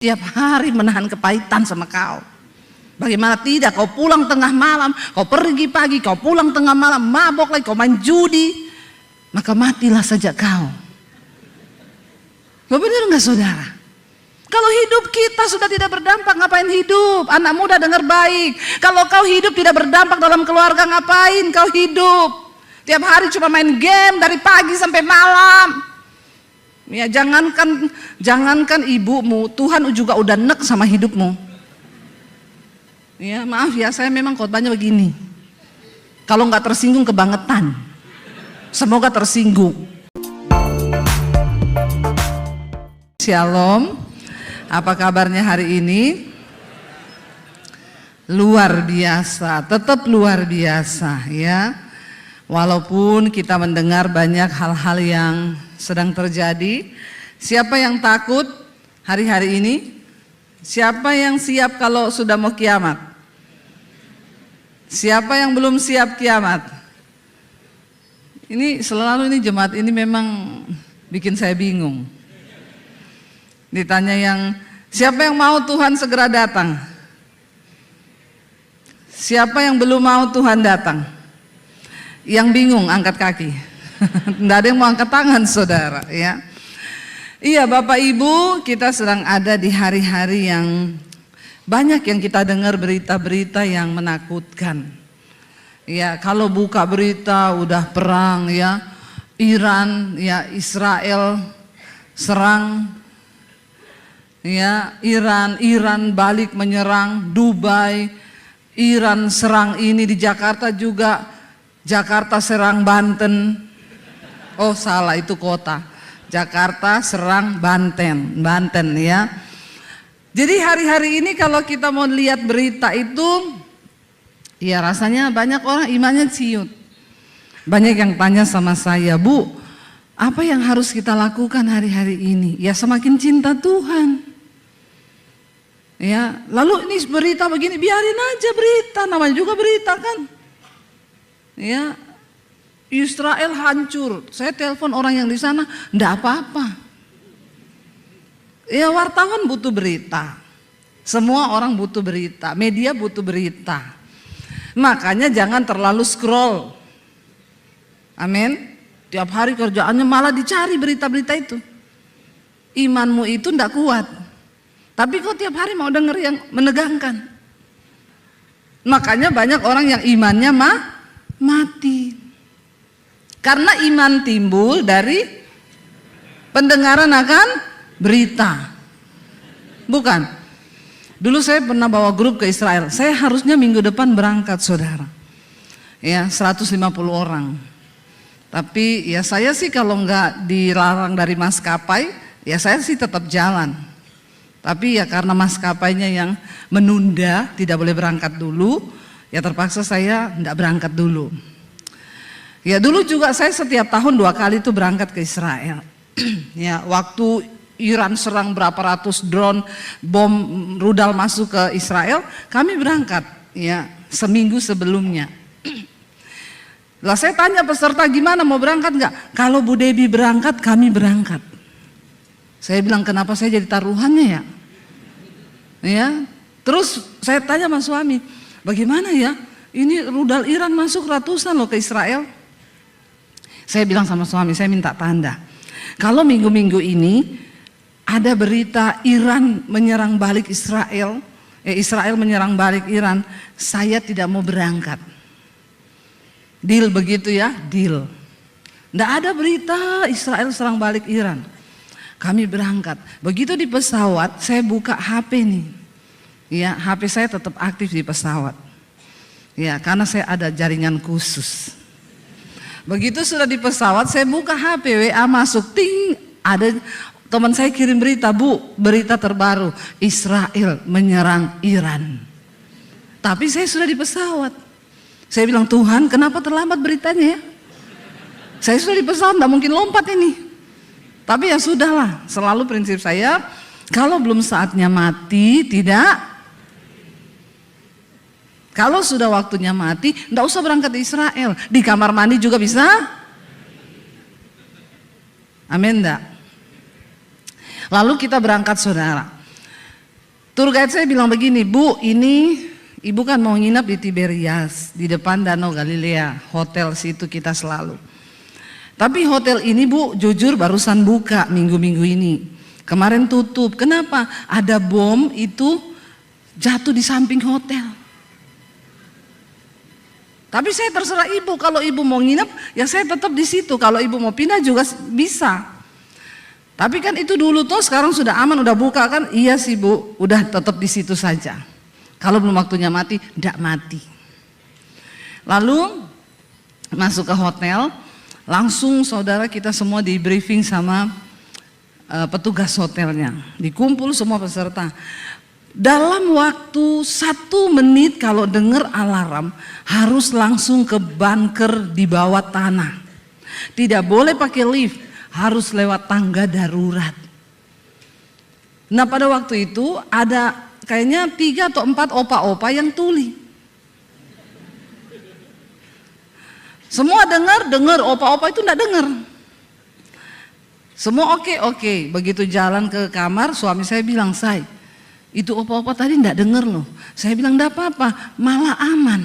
Tiap hari menahan kepahitan sama kau. Bagaimana tidak, kau pulang tengah malam, kau pergi pagi, kau pulang tengah malam, mabok lagi, kau main judi, maka matilah saja kau. Benar nggak saudara? Kalau hidup kita sudah tidak berdampak, ngapain hidup? Anak muda dengar baik. Kalau kau hidup tidak berdampak dalam keluarga, ngapain kau hidup? Tiap hari cuma main game dari pagi sampai malam. Ya, jangankan ibumu, Tuhan juga udah nek sama hidupmu. Ya, maaf ya, saya memang khotbahnya begini. Kalau nggak tersinggung kebangetan. Semoga tersinggung. Shalom. Apa kabarnya hari ini? Luar biasa, tetap luar biasa ya. Walaupun kita mendengar banyak hal-hal yang sedang terjadi. Siapa yang takut hari-hari ini? Siapa yang siap kalau sudah mau kiamat? Siapa yang belum siap kiamat? Ini selalu jemaat ini memang bikin saya bingung. Ditanya yang siapa yang mau Tuhan segera datang? Siapa yang belum mau Tuhan datang? Yang bingung angkat kaki. Tidak ada yang mau angkat tangan saudara ya. Iya Bapak Ibu, kita sedang ada di hari-hari yang banyak yang kita dengar berita-berita yang menakutkan. Ya, kalau buka berita udah perang ya, Iran ya, Israel serang ya, Iran balik menyerang Dubai, Iran serang ini di Jakarta juga, Jakarta serang Banten. Oh salah, itu kota. Jakarta serang Banten ya. Jadi hari-hari ini kalau kita mau lihat berita itu, ya rasanya banyak orang imannya ciut. Banyak yang tanya sama saya, Bu, apa yang harus kita lakukan hari-hari ini? Ya semakin cinta Tuhan. Ya, lalu ini berita begini, biarin aja berita, namanya juga berita kan. Ya, Israel hancur. Saya telepon orang yang di sana, enggak apa-apa. Ya, wartawan butuh berita. Semua orang butuh berita, media butuh berita. Makanya jangan terlalu scroll. Amin. Tiap hari kerjaannya malah dicari berita-berita itu. Imanmu itu enggak kuat. Tapi kok tiap hari mau denger yang menegangkan. Makanya banyak orang yang imannya mati. Karena iman timbul dari pendengaran akan berita. Bukan. Dulu saya pernah bawa grup ke Israel. Saya harusnya minggu depan berangkat saudara. Ya 150 orang. Tapi ya saya sih kalau nggak dilarang dari maskapai, ya saya sih tetap jalan. Tapi ya karena maskapainya yang menunda, tidak boleh berangkat dulu, ya terpaksa saya nggak berangkat dulu. Ya dulu juga saya setiap tahun 2 kali itu berangkat ke Israel. Ya waktu Iran serang berapa ratus drone bom rudal masuk ke Israel, kami berangkat ya seminggu sebelumnya. Lah saya tanya peserta gimana mau berangkat nggak? Kalau Bu Debbie berangkat, kami berangkat. Saya bilang kenapa saya jadi taruhannya ya? Ya, terus saya tanya sama suami, bagaimana ya? Ini rudal Iran masuk ratusan loh ke Israel. Saya bilang sama suami, saya minta tanda. Kalau minggu-minggu ini ada berita Iran menyerang balik Israel, Israel menyerang balik Iran, saya tidak mau berangkat. Deal begitu ya, deal. Nggak ada berita Israel serang balik Iran. Kami berangkat. Begitu di pesawat, saya buka HP nih. Ya, HP saya tetap aktif di pesawat. Ya, karena saya ada jaringan khusus. Begitu sudah di pesawat, saya buka HP, WA masuk, ting, ada teman saya kirim berita, Bu, berita terbaru, Israel menyerang Iran. Tapi saya sudah di pesawat. Saya bilang, Tuhan, kenapa terlambat beritanya ya? Saya sudah di pesawat, nggak mungkin lompat ini. Tapi ya sudahlah, selalu prinsip saya, kalau belum saatnya mati, tidak. Kalau sudah waktunya mati, enggak usah berangkat ke Israel. Di kamar mandi juga bisa. Amin enggak? Lalu kita berangkat saudara. Tour guide saya bilang begini, Bu, ini ibu kan mau nginap di Tiberias, di depan Danau Galilea, hotel situ kita selalu. Tapi hotel ini Bu, jujur barusan buka minggu-minggu ini. Kemarin tutup, kenapa? Ada bom itu jatuh di samping hotel. Tapi saya terserah ibu, kalau ibu mau nginep, ya saya tetap di situ. Kalau ibu mau pindah juga bisa. Tapi kan itu dulu tuh, sekarang sudah aman, udah buka kan? Iya sih Bu, udah tetap di situ saja. Kalau belum waktunya mati, tidak mati. Lalu masuk ke hotel, langsung saudara kita semua di briefing sama petugas hotelnya. Dikumpul semua peserta. Dalam waktu 1 menit kalau dengar alarm harus langsung ke bunker di bawah tanah. Tidak boleh pakai lift, harus lewat tangga darurat. Nah pada waktu itu ada kayaknya 3 atau 4 opa-opa yang tuli. Semua dengar, opa-opa itu enggak dengar. Semua oke. Begitu jalan ke kamar, suami saya bilang, "Say, itu opa-opa tadi enggak dengar loh." Saya bilang, "Enggak apa-apa, malah aman."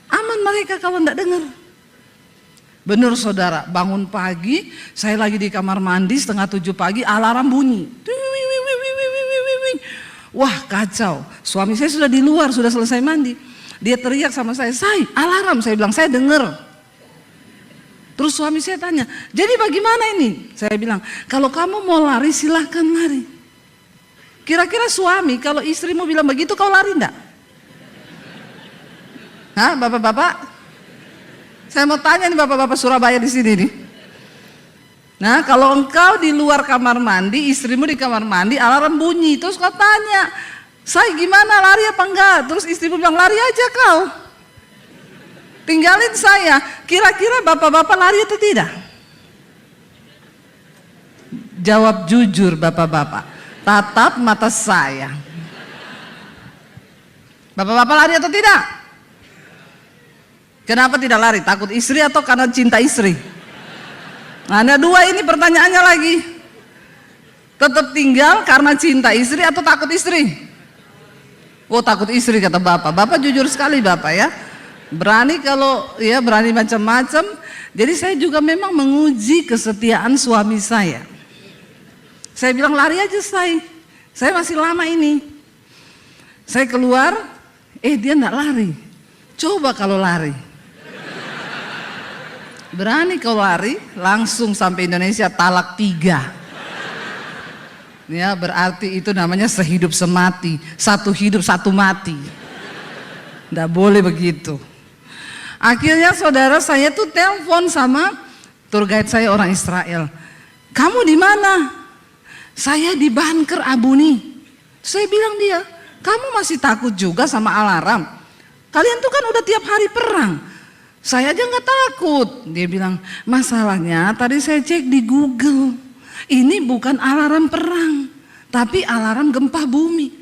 Aman mereka kalau enggak dengar. Benar saudara, bangun pagi, saya lagi di kamar mandi setengah 7 pagi, alarm bunyi. Wah kacau, suami saya sudah di luar, sudah selesai mandi. Dia teriak sama saya, "Say, alarm." Saya bilang, "Saya dengar." Terus suami saya tanya, "Jadi bagaimana ini?" Saya bilang, "Kalau kamu mau lari silahkan lari." Kira-kira suami kalau istrimu bilang begitu kau lari enggak? Hah, bapak-bapak? Saya mau tanya nih bapak-bapak Surabaya di sini nih. Nah, kalau engkau di luar kamar mandi, istrimu di kamar mandi, alarm bunyi, terus kau tanya, "Saya gimana, lari apa enggak?" Terus istrimu bilang, "Lari aja kau. Tinggalin saya." Kira-kira bapak-bapak lari atau tidak? Jawab jujur bapak-bapak. Tatap mata saya. Bapak-bapak lari atau tidak? Kenapa tidak lari? Takut istri atau karena cinta istri? Nah, ada 2 ini pertanyaannya lagi. Tetap tinggal karena cinta istri atau takut istri? Oh, takut istri kata bapak. Bapak jujur sekali bapak ya. Berani kalau ya berani macam-macam. Jadi saya juga memang menguji kesetiaan suami saya. Saya bilang lari aja saya masih lama ini. Saya keluar, dia enggak lari. Coba kalau lari. Berani kau lari, langsung sampai Indonesia talak 3. Ya berarti itu namanya sehidup semati, 1 hidup 1 mati. Enggak boleh begitu. Akhirnya saudara saya tuh telepon sama tour guide saya orang Israel. "Kamu di mana?" "Saya di bunker Abuni." Saya bilang dia, "Kamu masih takut juga sama alarm? Kalian tuh kan udah tiap hari perang. Saya aja nggak takut." Dia bilang, "Masalahnya tadi saya cek di Google. Ini bukan alarm perang, tapi alarm gempa bumi."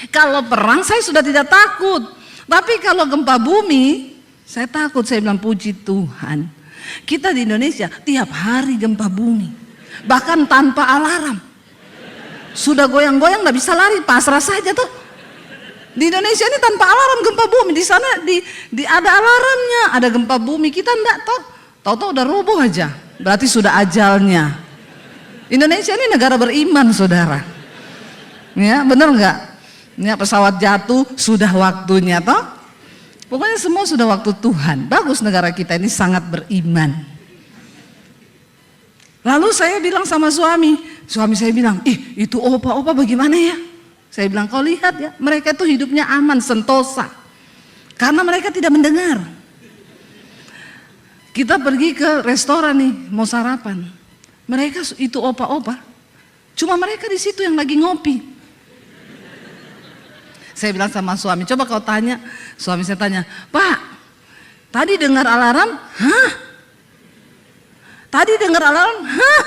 Kalau perang saya sudah tidak takut, tapi kalau gempa bumi saya takut. Saya bilang, puji Tuhan, kita di Indonesia tiap hari gempa bumi, bahkan tanpa alarm. Sudah goyang-goyang nggak bisa lari, pasrah saja tuh. Di Indonesia ini tanpa alarm gempa bumi, di sana ada alarmnya, ada gempa bumi, kita enggak tahu udah roboh aja, berarti sudah ajalnya. Indonesia ini negara beriman saudara, ya bener nggak? Ya, pesawat jatuh sudah waktunya toh. Pokoknya semua sudah waktu Tuhan. Bagus negara kita ini sangat beriman. Lalu saya bilang sama suami saya bilang, itu opa-opa bagaimana ya? Saya bilang, kau lihat ya, mereka itu hidupnya aman, sentosa. Karena mereka tidak mendengar. Kita pergi ke restoran nih, mau sarapan. Mereka itu opa-opa. Cuma mereka di situ yang lagi ngopi. Saya bilang sama suami, coba kau tanya. Suami saya tanya, "Pak, tadi dengar alarm?" "Hah? Tadi dengar alarm?" "Hah?"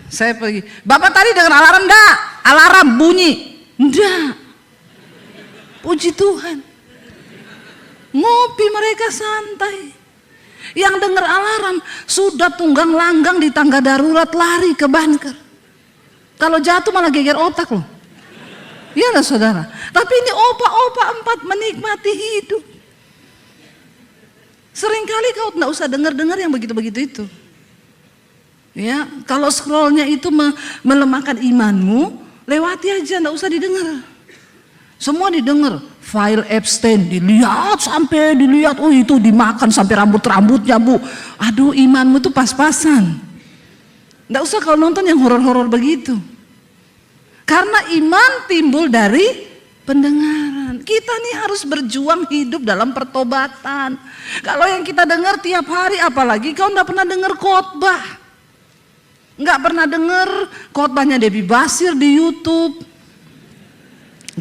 Saya pergi, "Bapak tadi dengar alarm enggak? Alarm bunyi." "Enggak." Puji Tuhan. Ngopi mereka santai. Yang dengar alarm sudah tunggang langgang di tangga darurat, lari ke bunker. Kalau jatuh malah geger otak loh. Iya lah saudara. Tapi ini opa-opa 4 menikmati hidup. Seringkali kau tidak usah dengar-dengar yang begitu-begitu itu. Ya, kalau scrollnya itu melemahkan imanmu, lewati aja, tidak usah didengar. Semua didengar. File Epstein dilihat sampai dilihat, oh itu dimakan sampai rambut-rambutnya bu. Aduh, imanmu tuh pas-pasan. Tidak usah kalau nonton yang horor-horor begitu. Karena iman timbul dari pendengaran. Kita nih harus berjuang hidup dalam pertobatan. Kalau yang kita dengar tiap hari, apalagi kau tidak pernah dengar khotbah. Nggak pernah dengar khotbahnya Debbie Basir di YouTube.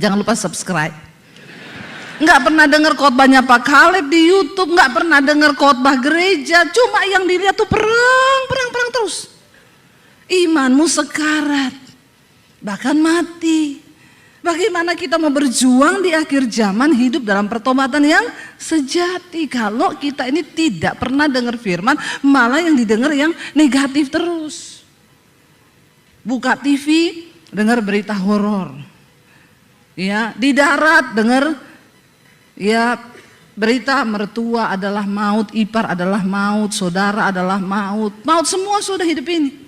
Jangan lupa subscribe. Nggak pernah dengar khotbahnya Pak Kaleb di YouTube. Nggak pernah dengar khotbah gereja. Cuma yang dilihat tuh perang terus. Imanmu sekarat, bahkan mati. Bagaimana kita mau berjuang di akhir zaman hidup dalam pertobatan yang sejati kalau kita ini tidak pernah dengar firman, malah yang didengar yang negatif terus. Buka TV, dengar berita horor. Ya, di darat dengar ya berita mertua adalah maut, ipar adalah maut, saudara adalah maut. Maut semua sudah hidup ini.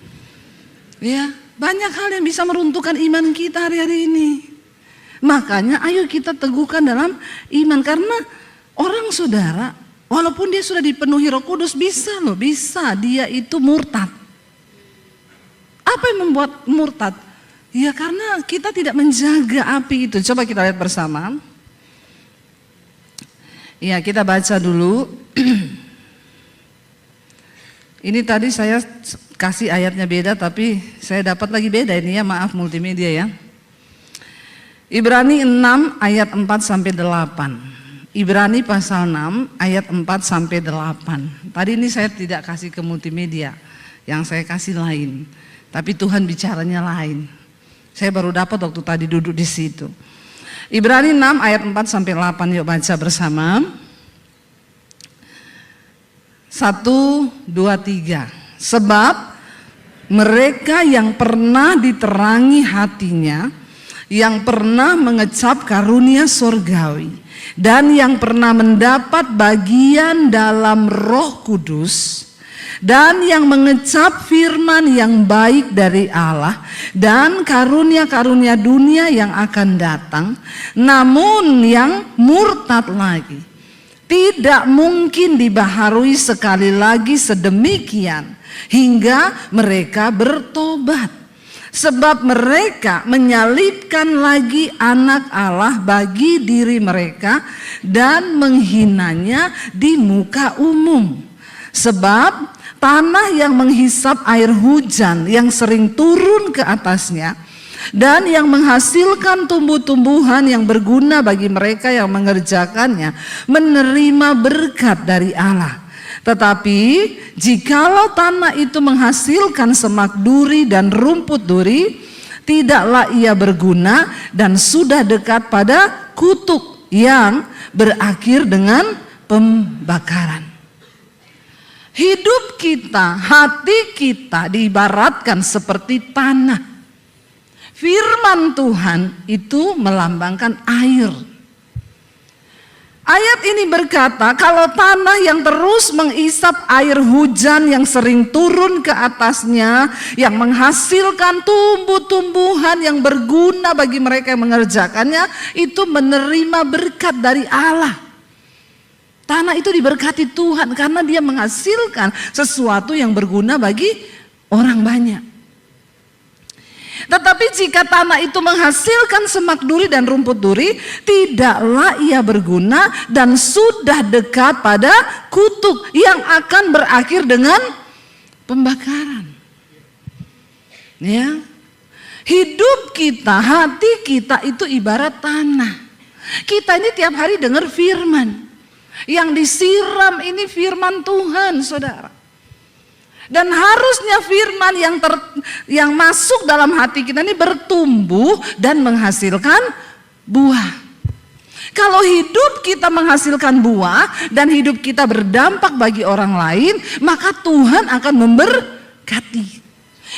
Ya, banyak hal yang bisa meruntuhkan iman kita hari-hari ini. Makanya ayo kita teguhkan dalam iman, karena orang saudara walaupun dia sudah dipenuhi Roh Kudus bisa loh, bisa dia itu murtad. Apa yang membuat murtad? Ya karena kita tidak menjaga api itu. Coba kita lihat bersama. Ya kita baca dulu. Ini tadi saya kasih ayatnya beda, tapi saya dapat lagi beda ini ya, maaf multimedia ya. Ibrani 6 ayat 4 sampai 8. Ibrani pasal 6 ayat 4 sampai 8. Tadi ini saya tidak kasih ke multimedia, yang saya kasih lain. Tapi Tuhan bicaranya lain. Saya baru dapat waktu tadi duduk di situ. Ibrani 6 ayat 4 sampai 8, yuk baca bersama. 1, 2, 3. Sebab mereka yang pernah diterangi hatinya, yang pernah mengecap karunia sorgawi, dan yang pernah mendapat bagian dalam Roh Kudus, dan yang mengecap firman yang baik dari Allah dan karunia-karunia dunia yang akan datang, namun yang murtad lagi, tidak mungkin dibaharui sekali lagi sedemikian hingga mereka bertobat. Sebab mereka menyalibkan lagi anak Allah bagi diri mereka dan menghinanya di muka umum. Sebab tanah yang menghisap air hujan yang sering turun ke atasnya dan yang menghasilkan tumbuh-tumbuhan yang berguna bagi mereka yang mengerjakannya menerima berkat dari Allah. Tetapi jikalau tanah itu menghasilkan semak duri dan rumput duri, tidaklah ia berguna dan sudah dekat pada kutuk yang berakhir dengan pembakaran. Hidup kita, hati kita diibaratkan seperti tanah. Firman Tuhan itu melambangkan air. Ayat ini berkata, kalau tanah yang terus mengisap air hujan yang sering turun ke atasnya, yang menghasilkan tumbuh-tumbuhan yang berguna bagi mereka yang mengerjakannya, itu menerima berkat dari Allah. Tanah itu diberkati Tuhan karena dia menghasilkan sesuatu yang berguna bagi orang banyak. Tetapi jika tanah itu menghasilkan semak duri dan rumput duri, tidaklah ia berguna dan sudah dekat pada kutuk yang akan berakhir dengan pembakaran. Ya. Hidup kita, hati kita itu ibarat tanah. Kita ini tiap hari dengar firman. Yang disiram ini firman Tuhan, saudara. Dan harusnya firman yang masuk dalam hati kita ini bertumbuh dan menghasilkan buah. Kalau hidup kita menghasilkan buah dan hidup kita berdampak bagi orang lain, maka Tuhan akan memberkati.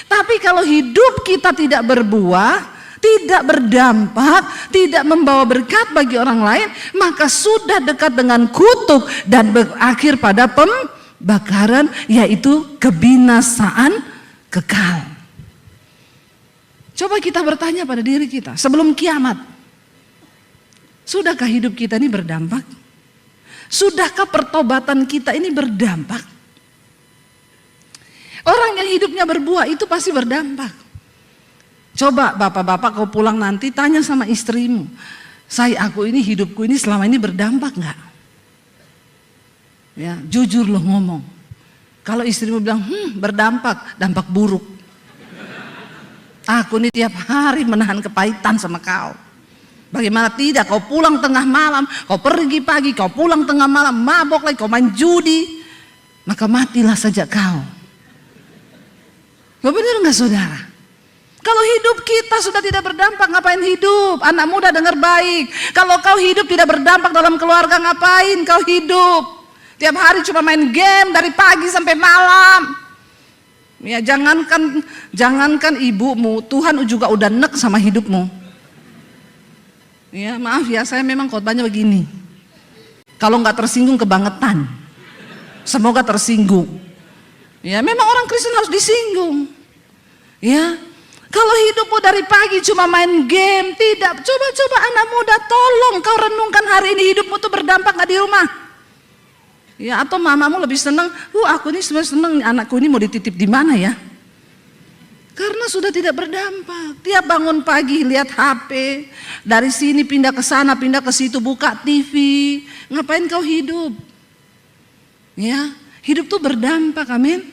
Tapi kalau hidup kita tidak berbuah, tidak berdampak, tidak membawa berkat bagi orang lain, maka sudah dekat dengan kutuk dan berakhir pada pembakaran, yaitu kebinasaan kekal. Coba kita bertanya pada diri kita sebelum kiamat. Sudahkah hidup kita ini berdampak? Sudahkah pertobatan kita ini berdampak? Orang yang hidupnya berbuah itu pasti berdampak. Coba bapak-bapak kau pulang nanti tanya sama istrimu, aku ini hidupku ini selama ini berdampak enggak? Ya, jujur loh ngomong. Kalau istrimu bilang, berdampak, dampak buruk. Aku ini tiap hari menahan kepahitan sama kau. Bagaimana tidak, kau pulang tengah malam, kau pergi pagi, kau pulang tengah malam, mabok lagi, kau main judi, maka matilah saja kau. Benar enggak saudara? Kalau hidup kita sudah tidak berdampak, ngapain hidup? Anak muda dengar baik. Kalau kau hidup tidak berdampak dalam keluarga, ngapain kau hidup? Tiap hari cuma main game dari pagi sampai malam. Ya jangankan ibumu, Tuhan juga udah nek sama hidupmu. Ya maaf ya, saya memang khotbahnya begini. Kalau nggak tersinggung kebangetan. Semoga tersinggung. Ya memang orang Kristen harus disinggung. Ya, kalau hidupmu dari pagi cuma main game, tidak. Coba anak muda, tolong kau renungkan hari ini hidupmu tuh berdampak nggak di rumah? Ya, atau mamamu lebih senang, aku ini sebenarnya senang anakku ini mau dititip di mana ya? Karena sudah tidak berdampak. Tiap bangun pagi lihat HP, dari sini pindah ke sana, pindah ke situ, buka TV. Ngapain kau hidup? Ya, hidup tuh berdampak, amin.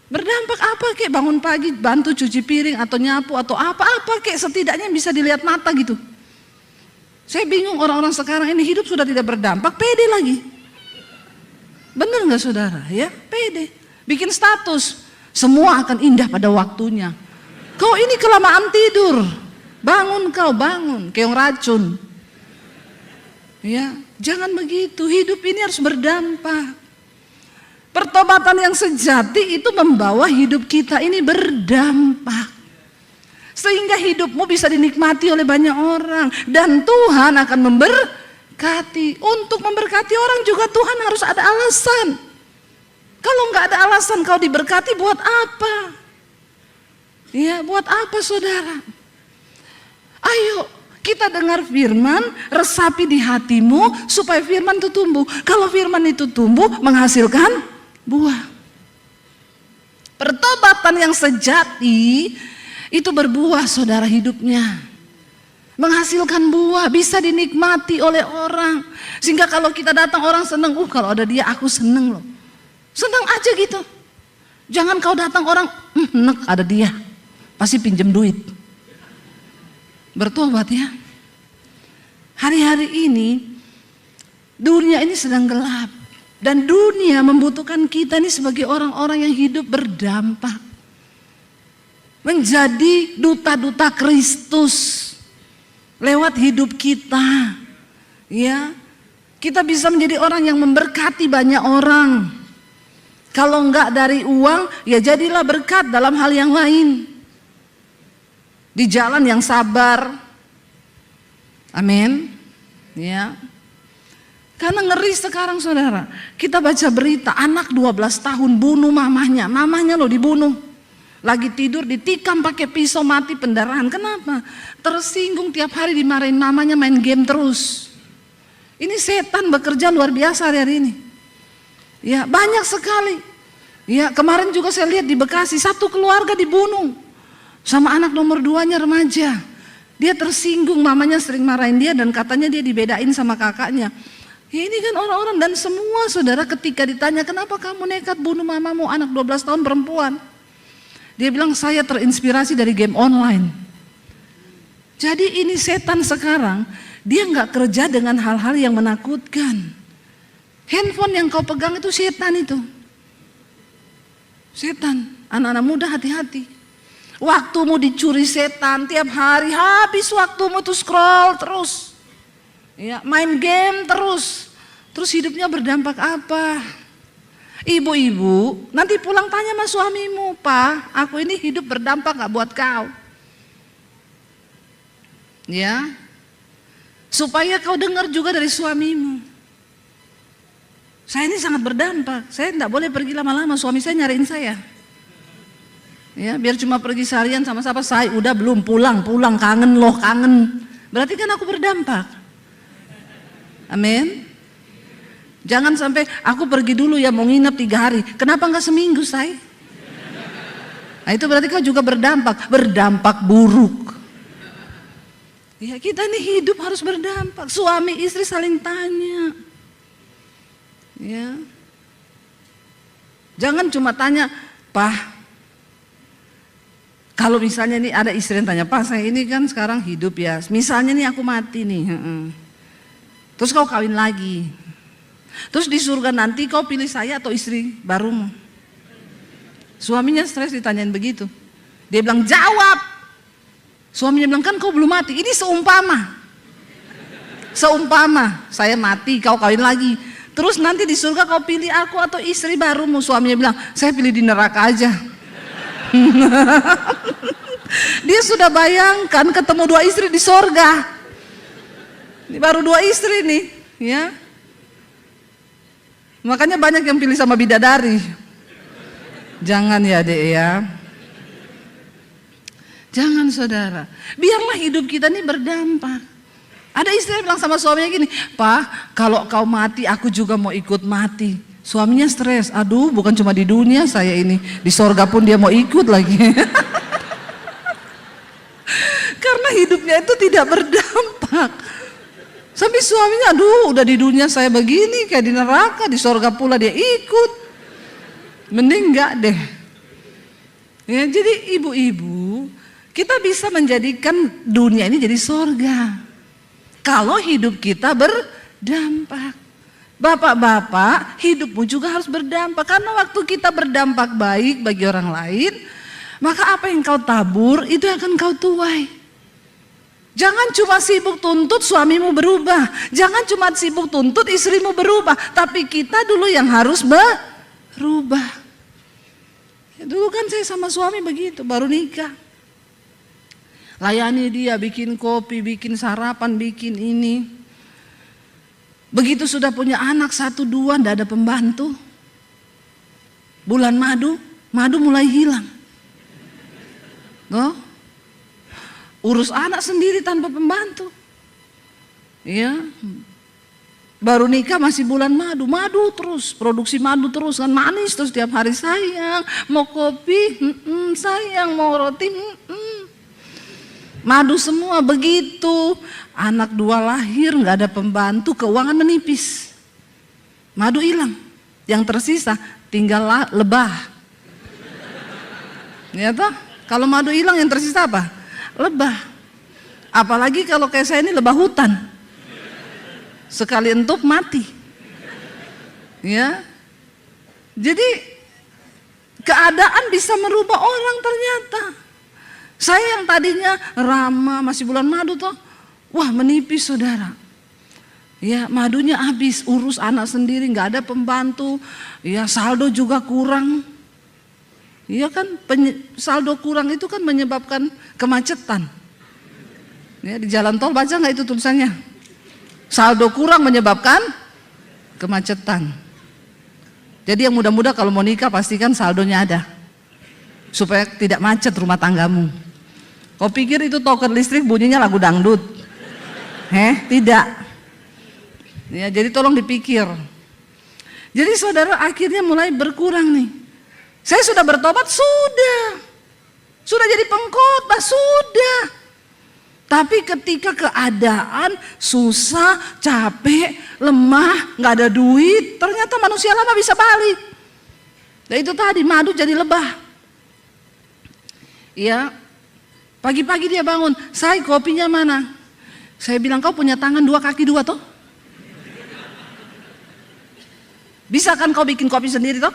Berdampak apa kek? Bangun pagi bantu cuci piring atau nyapu atau apa kek, setidaknya bisa dilihat mata gitu. Saya bingung orang-orang sekarang ini hidup sudah tidak berdampak, pede lagi. Bener nggak saudara? Ya, pede. Bikin status. Semua akan indah pada waktunya. Kau ini kelamaan tidur. Bangun kau, bangun. Kayak racun. Ya, jangan begitu. Hidup ini harus berdampak. Pertobatan yang sejati itu membawa hidup kita ini berdampak. Sehingga hidupmu bisa dinikmati oleh banyak orang. Dan Tuhan akan memberkati. Untuk memberkati orang juga Tuhan harus ada alasan. Kalau nggak ada alasan kau diberkati, buat apa? Ya, buat apa saudara? Ayo kita dengar firman, resapi di hatimu supaya firman itu tumbuh. Kalau firman itu tumbuh, menghasilkan buah. Pertobatan yang sejati itu berbuah saudara hidupnya. Menghasilkan buah, bisa dinikmati oleh orang. Sehingga kalau kita datang orang senang, kalau ada dia aku senang loh. Senang aja gitu. Jangan kau datang orang, nek ada dia, pasti pinjam duit. Bertobat ya. Hari-hari ini dunia ini sedang gelap dan dunia membutuhkan kita ini sebagai orang-orang yang hidup berdampak. Menjadi duta-duta Kristus lewat hidup kita. Ya. Kita bisa menjadi orang yang memberkati banyak orang. Kalau enggak dari uang, ya jadilah berkat dalam hal yang lain. Di jalan yang sabar. Amin. Ya. Karena ngeri sekarang saudara. Kita baca berita, anak 12 tahun bunuh mamahnya. Mamahnya loh dibunuh. Lagi tidur ditikam pakai pisau, mati pendarahan. Kenapa? Tersinggung tiap hari dimarahin mamanya, main game terus. Ini setan bekerja luar biasa hari ini. Ya, banyak sekali. Ya, kemarin juga saya lihat di Bekasi, satu keluarga dibunuh sama anak nomor 2-nya remaja. Dia tersinggung, mamanya sering marahin dia dan katanya dia dibedain sama kakaknya. Ya ini kan orang-orang, dan semua saudara ketika ditanya, kenapa kamu nekat bunuh mamamu, anak 12 tahun perempuan? Dia bilang, saya terinspirasi dari game online. Jadi ini setan sekarang, dia nggak kerja dengan hal-hal yang menakutkan. Handphone yang kau pegang itu setan itu. Setan, anak-anak muda hati-hati. Waktumu dicuri setan, tiap hari habis waktumu tuh scroll terus. Ya, main game terus hidupnya berdampak apa? Ibu-ibu, nanti pulang tanya sama suamimu, "Pak, aku ini hidup berdampak gak buat kau?" Ya, supaya kau dengar juga dari suamimu. Saya ini sangat berdampak, saya tidak boleh pergi lama-lama, suami saya nyariin saya. Ya, biar cuma pergi seharian sama siapa, saya udah belum pulang, kangen. Berarti kan aku berdampak. Amin. Jangan sampai aku pergi dulu ya mau nginep 3 hari. Kenapa enggak seminggu, say? Nah, itu berarti kau juga berdampak buruk. Ya, kita ini hidup harus berdampak. Suami istri saling tanya. Ya. Jangan cuma tanya, "Pak, kalau misalnya nih ada istri yang tanya, "Pak, saya ini kan sekarang hidup ya. Misalnya nih aku mati nih. Terus kau kawin lagi. Terus di surga nanti kau pilih saya atau istri barumu?" Suaminya stres ditanyain begitu. Dia bilang, "Jawab." Suaminya bilang, "Kan kau belum mati. Ini seumpama saya mati, kau kawin lagi. Terus nanti di surga kau pilih aku atau istri barumu?" Suaminya bilang, "Saya pilih di neraka aja." Dia sudah bayangkan ketemu 2 istri di surga. Ini baru 2 istri nih, ya. Makanya banyak yang pilih sama bidadari. Jangan ya, Dek ya. Jangan, saudara. Biarlah hidup kita ini berdampak. Ada istri yang bilang sama suaminya gini, "Pak, kalau kau mati aku juga mau ikut mati." Suaminya stres. "Aduh, bukan cuma di dunia saya ini, di sorga pun dia mau ikut lagi." Karena hidupnya itu tidak berdampak. Sampai suaminya, "Aduh, udah di dunia saya begini, kayak di neraka, di sorga pula dia ikut. Mending enggak deh." Ya, jadi ibu-ibu, kita bisa menjadikan dunia ini jadi sorga kalau hidup kita berdampak. Bapak-bapak, hidupmu juga harus berdampak. Karena waktu kita berdampak baik bagi orang lain, maka apa yang kau tabur itu akan kau tuai. Jangan cuma sibuk tuntut suamimu berubah, jangan cuma sibuk tuntut istrimu berubah, tapi kita dulu yang harus berubah. Dulu kan saya sama suami begitu, baru nikah. Layani dia, bikin kopi, bikin sarapan, bikin ini. Begitu sudah punya anak 1-2, ndak ada pembantu. Bulan madu mulai hilang. Oh, urus anak sendiri tanpa pembantu. Ya. Baru nikah masih bulan madu terus, produksi madu terus kan, manis terus tiap hari. "Sayang, mau kopi?" "Sayang, mau roti?" Madu semua begitu. Anak 2 lahir, nggak ada pembantu, keuangan menipis. Madu hilang, yang tersisa tinggal lebah. Ya toh? Kalau madu hilang yang tersisa apa? Lebah. Apalagi kalau kayak saya ini lebah hutan. Sekali entuk mati. Ya. Jadi keadaan bisa merubah orang ternyata. Saya yang tadinya ramah masih bulan madu toh, wah menipis, saudara. Ya, madunya habis, urus anak sendiri, nggak ada pembantu. Ya, saldo juga kurang. Iya kan, saldo kurang itu kan menyebabkan kemacetan. Ya, di jalan tol baca nggak itu tulisannya? Saldo kurang menyebabkan kemacetan. Jadi yang muda-muda kalau mau nikah pastikan saldonya ada, supaya tidak macet rumah tanggamu. Kau pikir itu token listrik bunyinya lagu dangdut? Tidak. Ya, jadi tolong dipikir. Jadi saudara akhirnya mulai berkurang nih. Saya sudah bertobat, sudah jadi pengkhotbah, sudah. Tapi ketika keadaan susah, capek, lemah, nggak ada duit, ternyata manusia lama bisa balik. Dan itu tadi madu jadi lebah. Ya, pagi-pagi dia bangun, "Say, kopinya mana?" Saya bilang, "Kau punya tangan 2 kaki 2 toh? Bisa kan kau bikin kopi sendiri toh?"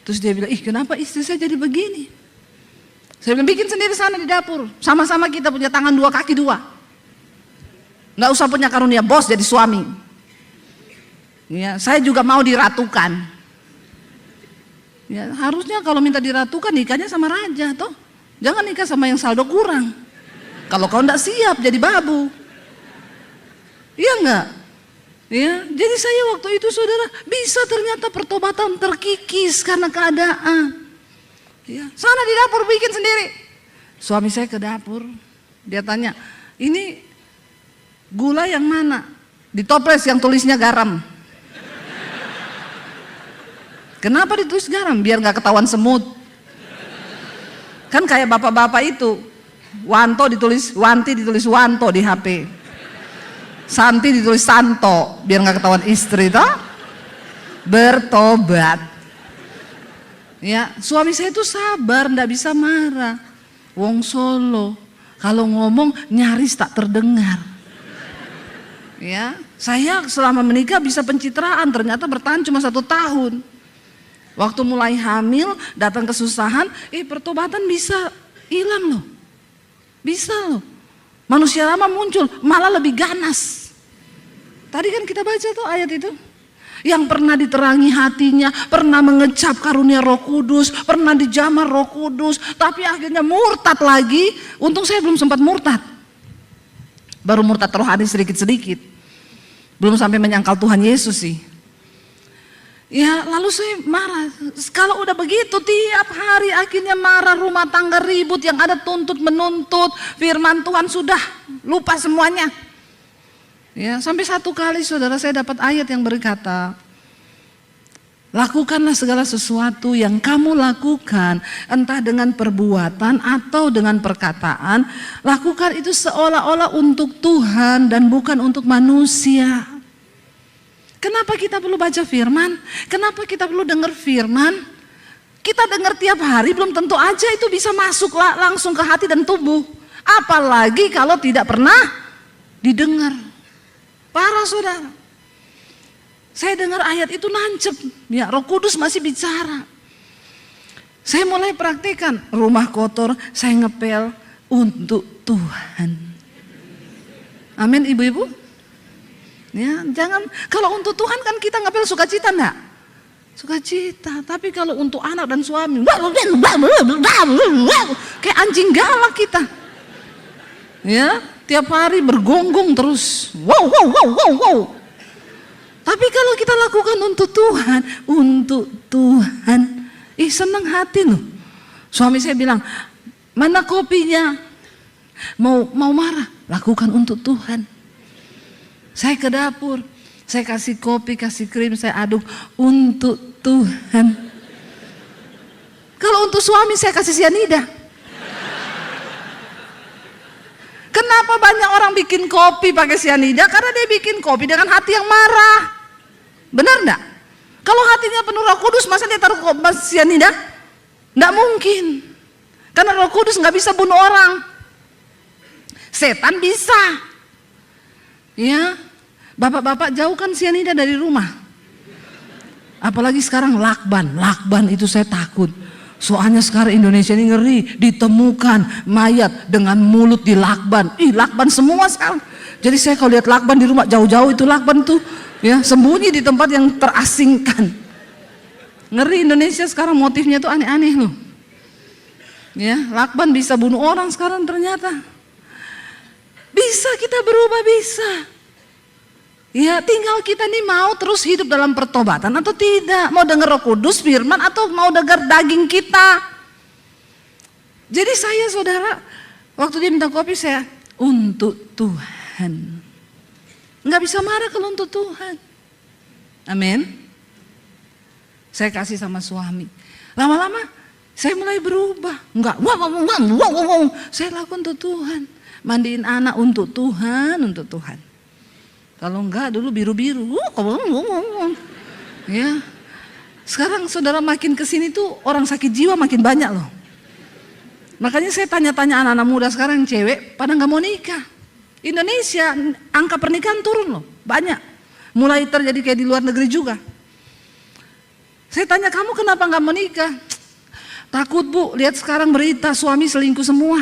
Terus dia bilang, "Ih, kenapa istri saya jadi begini?" Saya bilang, "Bikin sendiri sana di dapur. Sama-sama kita punya tangan 2 kaki 2. Nggak usah punya karunia bos jadi suami. Ya, saya juga mau diratukan. Ya, harusnya kalau minta diratukan nikahnya sama raja toh. Jangan nikah sama yang saldo kurang. Kalau kau nggak siap jadi babu. Iya enggak? Ya, jadi saya waktu itu saudara bisa ternyata pertobatan terkikis karena keadaan. Ya, sana di dapur bikin sendiri. Suami saya ke dapur, dia tanya, ini gula yang mana? Di toples yang tulisnya garam. Kenapa ditulis garam? Biar nggak ketahuan semut. Kan kayak bapak-bapak itu, Wanto ditulis Wanti, ditulis Wanto di HP. Santi ditulis Santo, biar nggak ketahuan istri toh. Bertobat. Ya, suami saya itu sabar, ndak bisa marah. Wong Solo, kalau ngomong nyaris tak terdengar. Ya, saya selama menikah bisa pencitraan, ternyata bertahan cuma 1 tahun. Waktu mulai hamil, datang kesusahan, pertobatan bisa hilang loh. Bisa loh. Manusia lama muncul, malah lebih ganas. Tadi kan kita baca tuh ayat itu. Yang pernah diterangi hatinya, pernah mengecap karunia Roh Kudus, pernah dijamah Roh Kudus, tapi akhirnya murtad lagi. Untung saya belum sempat murtad. Baru murtad rohani sedikit-sedikit. Belum sampai menyangkal Tuhan Yesus sih. Ya, lalu saya marah. Kalau udah begitu tiap hari akhirnya marah, rumah tangga ribut, yang ada tuntut menuntut, firman Tuhan sudah lupa semuanya. Ya, sampai 1 kali saudara saya dapat ayat yang berkata, lakukanlah segala sesuatu yang kamu lakukan, entah dengan perbuatan atau dengan perkataan, lakukan itu seolah-olah untuk Tuhan dan bukan untuk manusia. Kenapa kita perlu baca firman? Kenapa kita perlu dengar firman? Kita dengar tiap hari belum tentu aja itu bisa masuk langsung ke hati dan tubuh. Apalagi kalau tidak pernah didengar. Parah saudara. Saya dengar ayat itu nancep. Ya, Roh Kudus masih bicara. Saya mulai praktekkan. Rumah kotor saya ngepel untuk Tuhan. Amin ibu-ibu. Ya, jangan, kalau untuk Tuhan kan kita ngapel sukacita enggak? Sukacita, tapi kalau untuk anak dan suami, kayak anjing galak kita. Ya, tiap hari bergonggong terus. Wow, wow, wow, wow, wow. Tapi kalau kita lakukan untuk Tuhan, senang hati loh. Suami saya bilang, mana kopinya? Mau marah, lakukan untuk Tuhan. Saya ke dapur, saya kasih kopi, kasih krim, saya aduk untuk Tuhan. Kalau untuk suami saya kasih sianida. Kenapa banyak orang bikin kopi pakai sianida? Karena dia bikin kopi dengan hati yang marah. Benar enggak? Kalau hatinya penuh Roh Kudus, masa dia taruh sianida? Enggak mungkin. Karena Roh Kudus nggak bisa bunuh orang. Setan bisa. Ya, bapak-bapak jauhkan sianida dari rumah. Apalagi sekarang lakban itu saya takut. Soalnya sekarang Indonesia ini ngeri, ditemukan mayat dengan mulut di lakban. Lakban semua sekarang. Jadi saya kalau lihat lakban di rumah, jauh-jauh itu lakban tuh, ya, sembunyi di tempat yang terasingkan. Ngeri Indonesia sekarang, motifnya tuh aneh-aneh loh. Ya, lakban bisa bunuh orang sekarang ternyata. Bisa kita berubah, bisa. Ya, tinggal kita nih mau terus hidup dalam pertobatan atau tidak. Mau dengar Roh Kudus firman atau mau dengar daging kita. Jadi saya saudara, waktu dia minta kopi saya untuk Tuhan. Nggak bisa marah kalau untuk Tuhan. Amin. Saya kasih sama suami. Lama-lama saya mulai berubah. Enggak, saya lakukan untuk Tuhan. Mandiin anak untuk Tuhan, untuk Tuhan. Kalau enggak dulu biru-biru. Ya. Sekarang saudara makin kesini tuh orang sakit jiwa makin banyak loh. Makanya saya tanya-tanya anak-anak muda sekarang cewek pada nggak mau nikah. Indonesia angka pernikahan turun loh, banyak. Mulai terjadi kayak di luar negeri juga. Saya tanya, kamu kenapa nggak mau nikah? Takut bu, lihat sekarang berita suami selingkuh semua.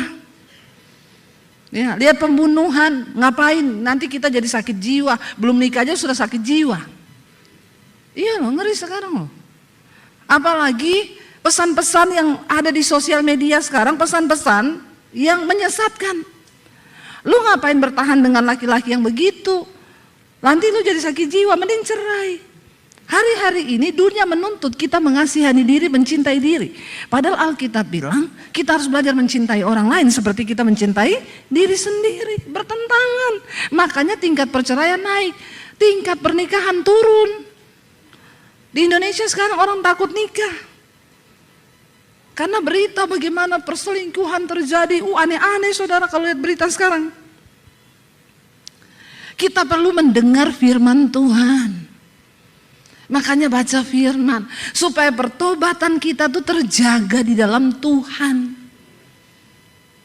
Ya, lihat pembunuhan, ngapain? Nanti kita jadi sakit jiwa, belum nikah aja sudah sakit jiwa. Iya loh, ngeri sekarang loh. Apalagi pesan-pesan yang ada di sosial media sekarang, pesan-pesan yang menyesatkan. Lu ngapain bertahan dengan laki-laki yang begitu? Nanti lu jadi sakit jiwa, mending cerai. Hari-hari ini dunia menuntut kita mengasihani diri, mencintai diri. Padahal Alkitab bilang kita harus belajar mencintai orang lain seperti kita mencintai diri sendiri. Bertentangan. Makanya tingkat perceraian naik, tingkat pernikahan turun. Di Indonesia sekarang orang takut nikah. Karena berita bagaimana perselingkuhan terjadi. Aneh-aneh saudara kalau lihat berita sekarang. Kita perlu mendengar firman Tuhan. Makanya baca firman supaya pertobatan kita tuh terjaga di dalam Tuhan.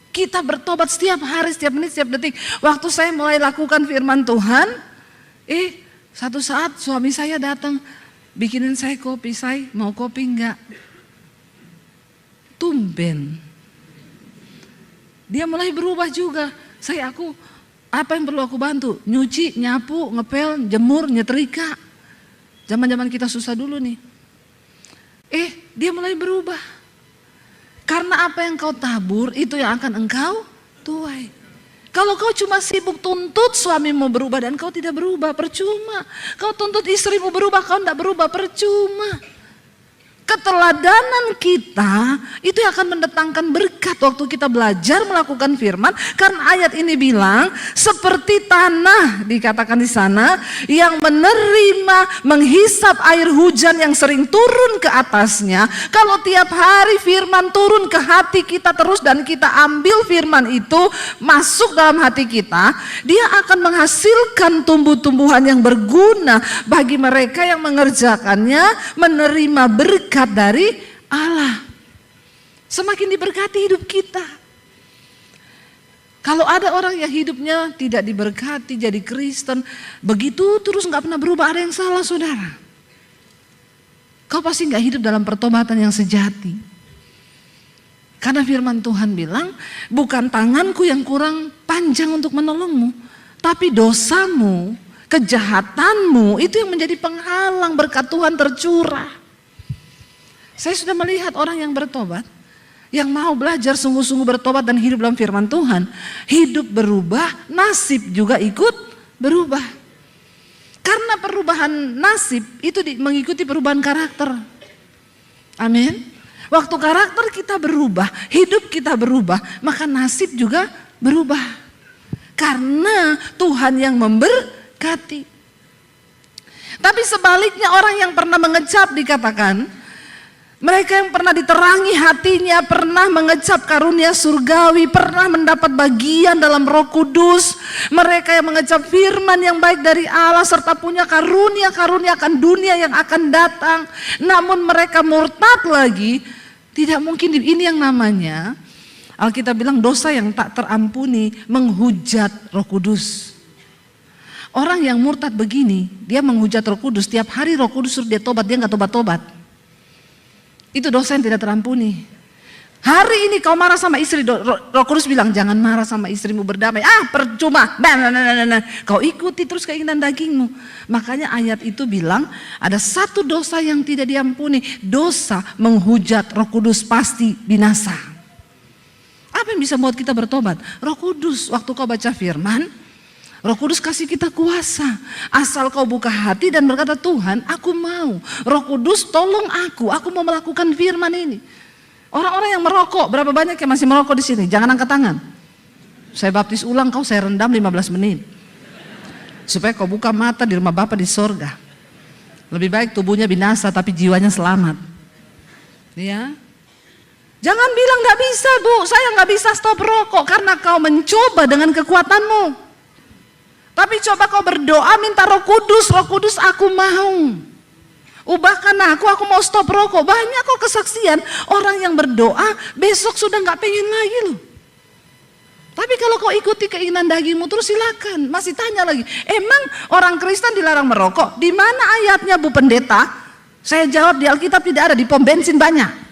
Kita bertobat setiap hari, setiap menit, setiap detik. Waktu saya mulai lakukan firman Tuhan, satu saat suami saya datang, bikinin saya kopi. Saya mau kopi enggak? Tumben. Dia mulai berubah juga. Apa yang perlu aku bantu? Nyuci, nyapu, ngepel, jemur, nyetrika. Zaman-zaman kita susah dulu nih. Dia mulai berubah. Karena apa yang kau tabur itu yang akan engkau tuai. Kalau kau cuma sibuk tuntut suamimu berubah dan kau tidak berubah, percuma. Kau tuntut istrimu berubah, kau tidak berubah, percuma. Keteladanan kita itu akan mendatangkan berkat waktu kita belajar melakukan firman. Karena ayat ini bilang seperti tanah dikatakan di sana yang menerima menghisap air hujan yang sering turun ke atasnya. Kalau tiap hari firman turun ke hati kita terus dan kita ambil firman itu masuk dalam hati kita, dia akan menghasilkan tumbuh-tumbuhan yang berguna bagi mereka yang mengerjakannya, menerima berkat dari Allah. Semakin diberkati hidup kita. Kalau ada orang yang hidupnya tidak diberkati, jadi Kristen, begitu terus nggak pernah berubah, ada yang salah saudara. Kau pasti nggak hidup dalam pertobatan yang sejati. Karena firman Tuhan bilang, bukan tanganku yang kurang panjang untuk menolongmu, tapi dosamu, kejahatanmu itu yang menjadi penghalang berkat Tuhan tercurah. Saya sudah melihat orang yang bertobat, yang mau belajar sungguh-sungguh bertobat dan hidup dalam firman Tuhan, hidup berubah, nasib juga ikut berubah. Karena perubahan nasib itu mengikuti perubahan karakter. Amin. Waktu karakter kita berubah, hidup kita berubah, maka nasib juga berubah. Karena Tuhan yang memberkati. Tapi sebaliknya orang yang pernah mengecap dikatakan, mereka yang pernah diterangi hatinya, pernah mengecap karunia surgawi, pernah mendapat bagian dalam Roh Kudus. Mereka yang mengecap firman yang baik dari Allah serta punya karunia-karunia akan dunia yang akan datang. Namun mereka murtad lagi, tidak mungkin. Ini yang namanya, Alkitab bilang dosa yang tak terampuni, menghujat Roh Kudus. Orang yang murtad begini, dia menghujat Roh Kudus. Tiap hari Roh Kudus suruh dia tobat, dia nggak tobat-tobat. Itu dosa yang tidak terampuni. Hari ini kau marah sama istri, Roh Kudus bilang jangan marah sama istrimu, berdamai. Percuma. Kau ikuti terus keinginan dagingmu. Makanya ayat itu bilang ada satu dosa yang tidak diampuni. Dosa menghujat Roh Kudus pasti binasa. Apa yang bisa buat kita bertobat? Roh Kudus. Waktu kau baca firman, Roh Kudus kasih kita kuasa. Asal kau buka hati dan berkata, Tuhan aku mau. Roh Kudus tolong aku mau melakukan firman ini. Orang-orang yang merokok, berapa banyak yang masih merokok di sini? Jangan angkat tangan. Saya baptis ulang kau, saya rendam 15 menit. Supaya kau buka mata di rumah Bapa di sorga. Lebih baik tubuhnya binasa tapi jiwanya selamat. Ya. Jangan bilang gak bisa Bu, saya gak bisa stop rokok karena kau mencoba dengan kekuatanmu. Tapi coba kau berdoa minta Roh Kudus aku mau. Ubahkan aku mau stop rokok. Banyak kok kesaksian orang yang berdoa besok sudah gak pengen lagi loh. Tapi kalau kau ikuti keinginan dagingmu terus silakan. Masih tanya lagi, emang orang Kristen dilarang merokok? Di mana ayatnya Bu Pendeta? Saya jawab di Alkitab tidak ada, di pom bensin banyak.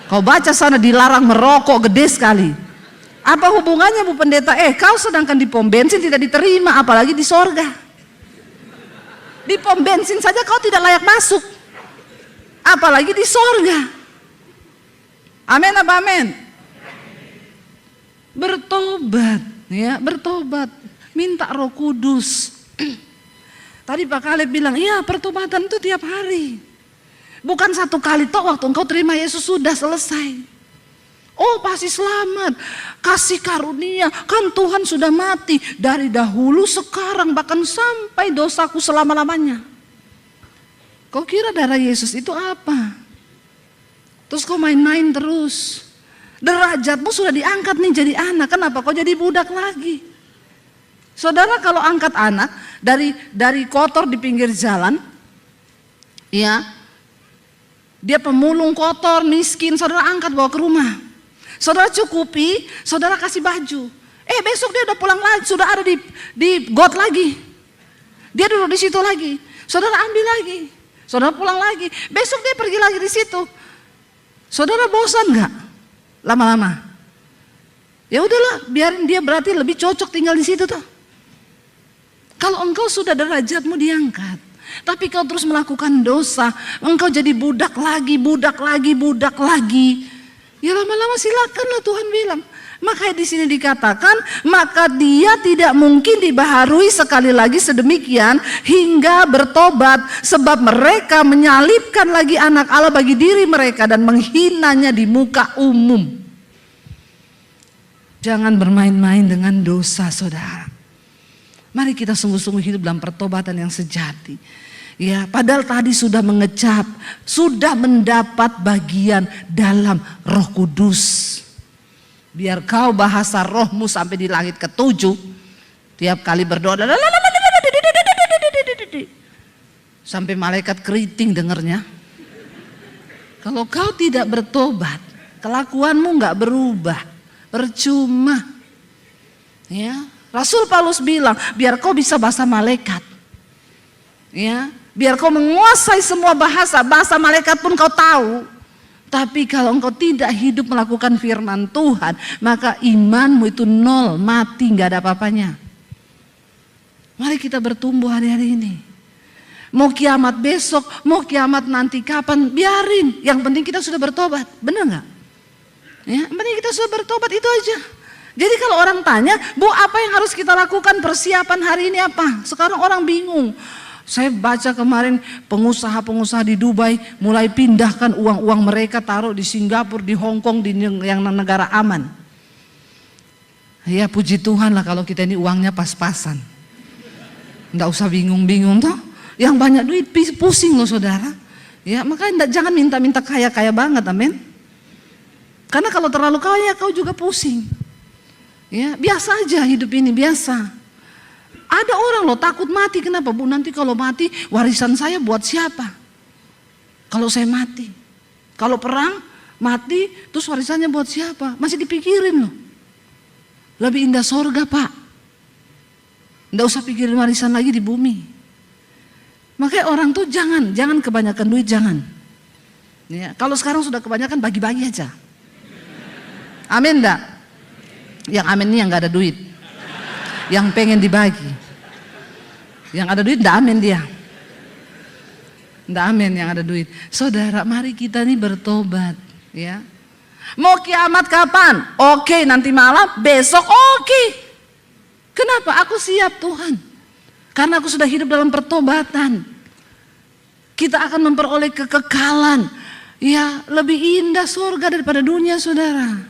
Kau baca sana dilarang merokok gede sekali. Apa hubungannya Bu Pendeta? Kau sedangkan di pom bensin tidak diterima, apalagi di sorga. Di pom bensin saja kau tidak layak masuk, apalagi di sorga. Amin apa amin? Bertobat, ya, bertobat, minta Roh Kudus. Tadi Pak Kaleb bilang, iya pertobatan itu tiap hari. Bukan satu kali toh waktu engkau terima Yesus sudah selesai. Oh pasti selamat, kasih karunia, kan Tuhan sudah mati dari dahulu, sekarang, bahkan sampai dosaku selama-lamanya. Kau kira darah Yesus itu apa? Terus kau main-main terus. Derajatmu sudah diangkat nih jadi anak, kenapa kau jadi budak lagi? Saudara kalau angkat anak dari kotor di pinggir jalan, ya, dia pemulung kotor, miskin, saudara angkat bawa ke rumah. Saudara cukupi, saudara kasih baju. Besok dia udah pulang lagi, sudah ada di got lagi. Dia duduk di situ lagi. Saudara ambil lagi. Saudara pulang lagi. Besok dia pergi lagi di situ. Saudara bosan nggak? Lama-lama. Ya udahlah, biarin dia, berarti lebih cocok tinggal di situ tuh. Kalau engkau sudah derajatmu diangkat, tapi kau terus melakukan dosa, engkau jadi budak lagi, budak lagi, budak lagi. Ya lama-lama silakanlah Tuhan bilang. Makanya di sini dikatakan, maka dia tidak mungkin dibaharui sekali lagi sedemikian hingga bertobat, sebab mereka menyalibkan lagi anak Allah bagi diri mereka dan menghinanya di muka umum. Jangan bermain-main dengan dosa, saudara. Mari kita sungguh-sungguh hidup dalam pertobatan yang sejati. Ya, padahal tadi sudah mengecap, sudah mendapat bagian dalam Roh Kudus. Biar kau bahasa rohmu sampai di langit ke-7, tiap kali berdoa sampai malaikat keriting dengernya. Kalau kau tidak bertobat, kelakuanmu nggak berubah, percuma. Ya, Rasul Paulus bilang, biar kau bisa bahasa malaikat. Ya, biar kau menguasai semua bahasa malaikat pun kau tahu. Tapi kalau engkau tidak hidup melakukan firman Tuhan, maka imanmu itu nol, mati, nggak ada apa-apanya. Mari kita bertumbuh hari-hari ini. Mau kiamat besok, mau kiamat nanti kapan, biarin. Yang penting kita sudah bertobat, benar nggak? Ya, yang penting kita sudah bertobat, itu aja. Jadi kalau orang tanya, Bu, apa yang harus kita lakukan persiapan hari ini apa? Sekarang orang bingung. Saya baca kemarin pengusaha-pengusaha di Dubai mulai pindahkan uang-uang mereka, taruh di Singapura, di Hong Kong, di yang negara aman. Ya puji Tuhan lah kalau kita ini uangnya pas-pasan. Nggak usah bingung-bingung toh. Yang banyak duit pusing loh saudara. Ya makanya jangan minta-minta kaya-kaya banget, amin. Karena kalau terlalu kaya kau juga pusing. Ya biasa aja hidup ini, biasa. Ada orang loh takut mati, kenapa Bu? Nanti kalau mati warisan saya buat siapa? Kalau saya mati. Kalau perang mati terus warisannya buat siapa? Masih dipikirin loh. Lebih indah sorga Pak. Nggak usah pikirin warisan lagi di bumi. Makanya orang tuh jangan kebanyakan duit, jangan. Ya, kalau sekarang sudah kebanyakan bagi-bagi aja. Amin enggak? Yang amin ini yang nggak ada duit. Yang pengen dibagi. Yang ada duit enggak amin dia. Enggak amin yang ada duit. Saudara, mari kita nih bertobat, ya. Mau kiamat kapan? Oke, nanti malam, besok oke. Kenapa? Aku siap Tuhan. Karena aku sudah hidup dalam pertobatan. Kita akan memperoleh kekekalan. Ya, lebih indah surga daripada dunia, saudara.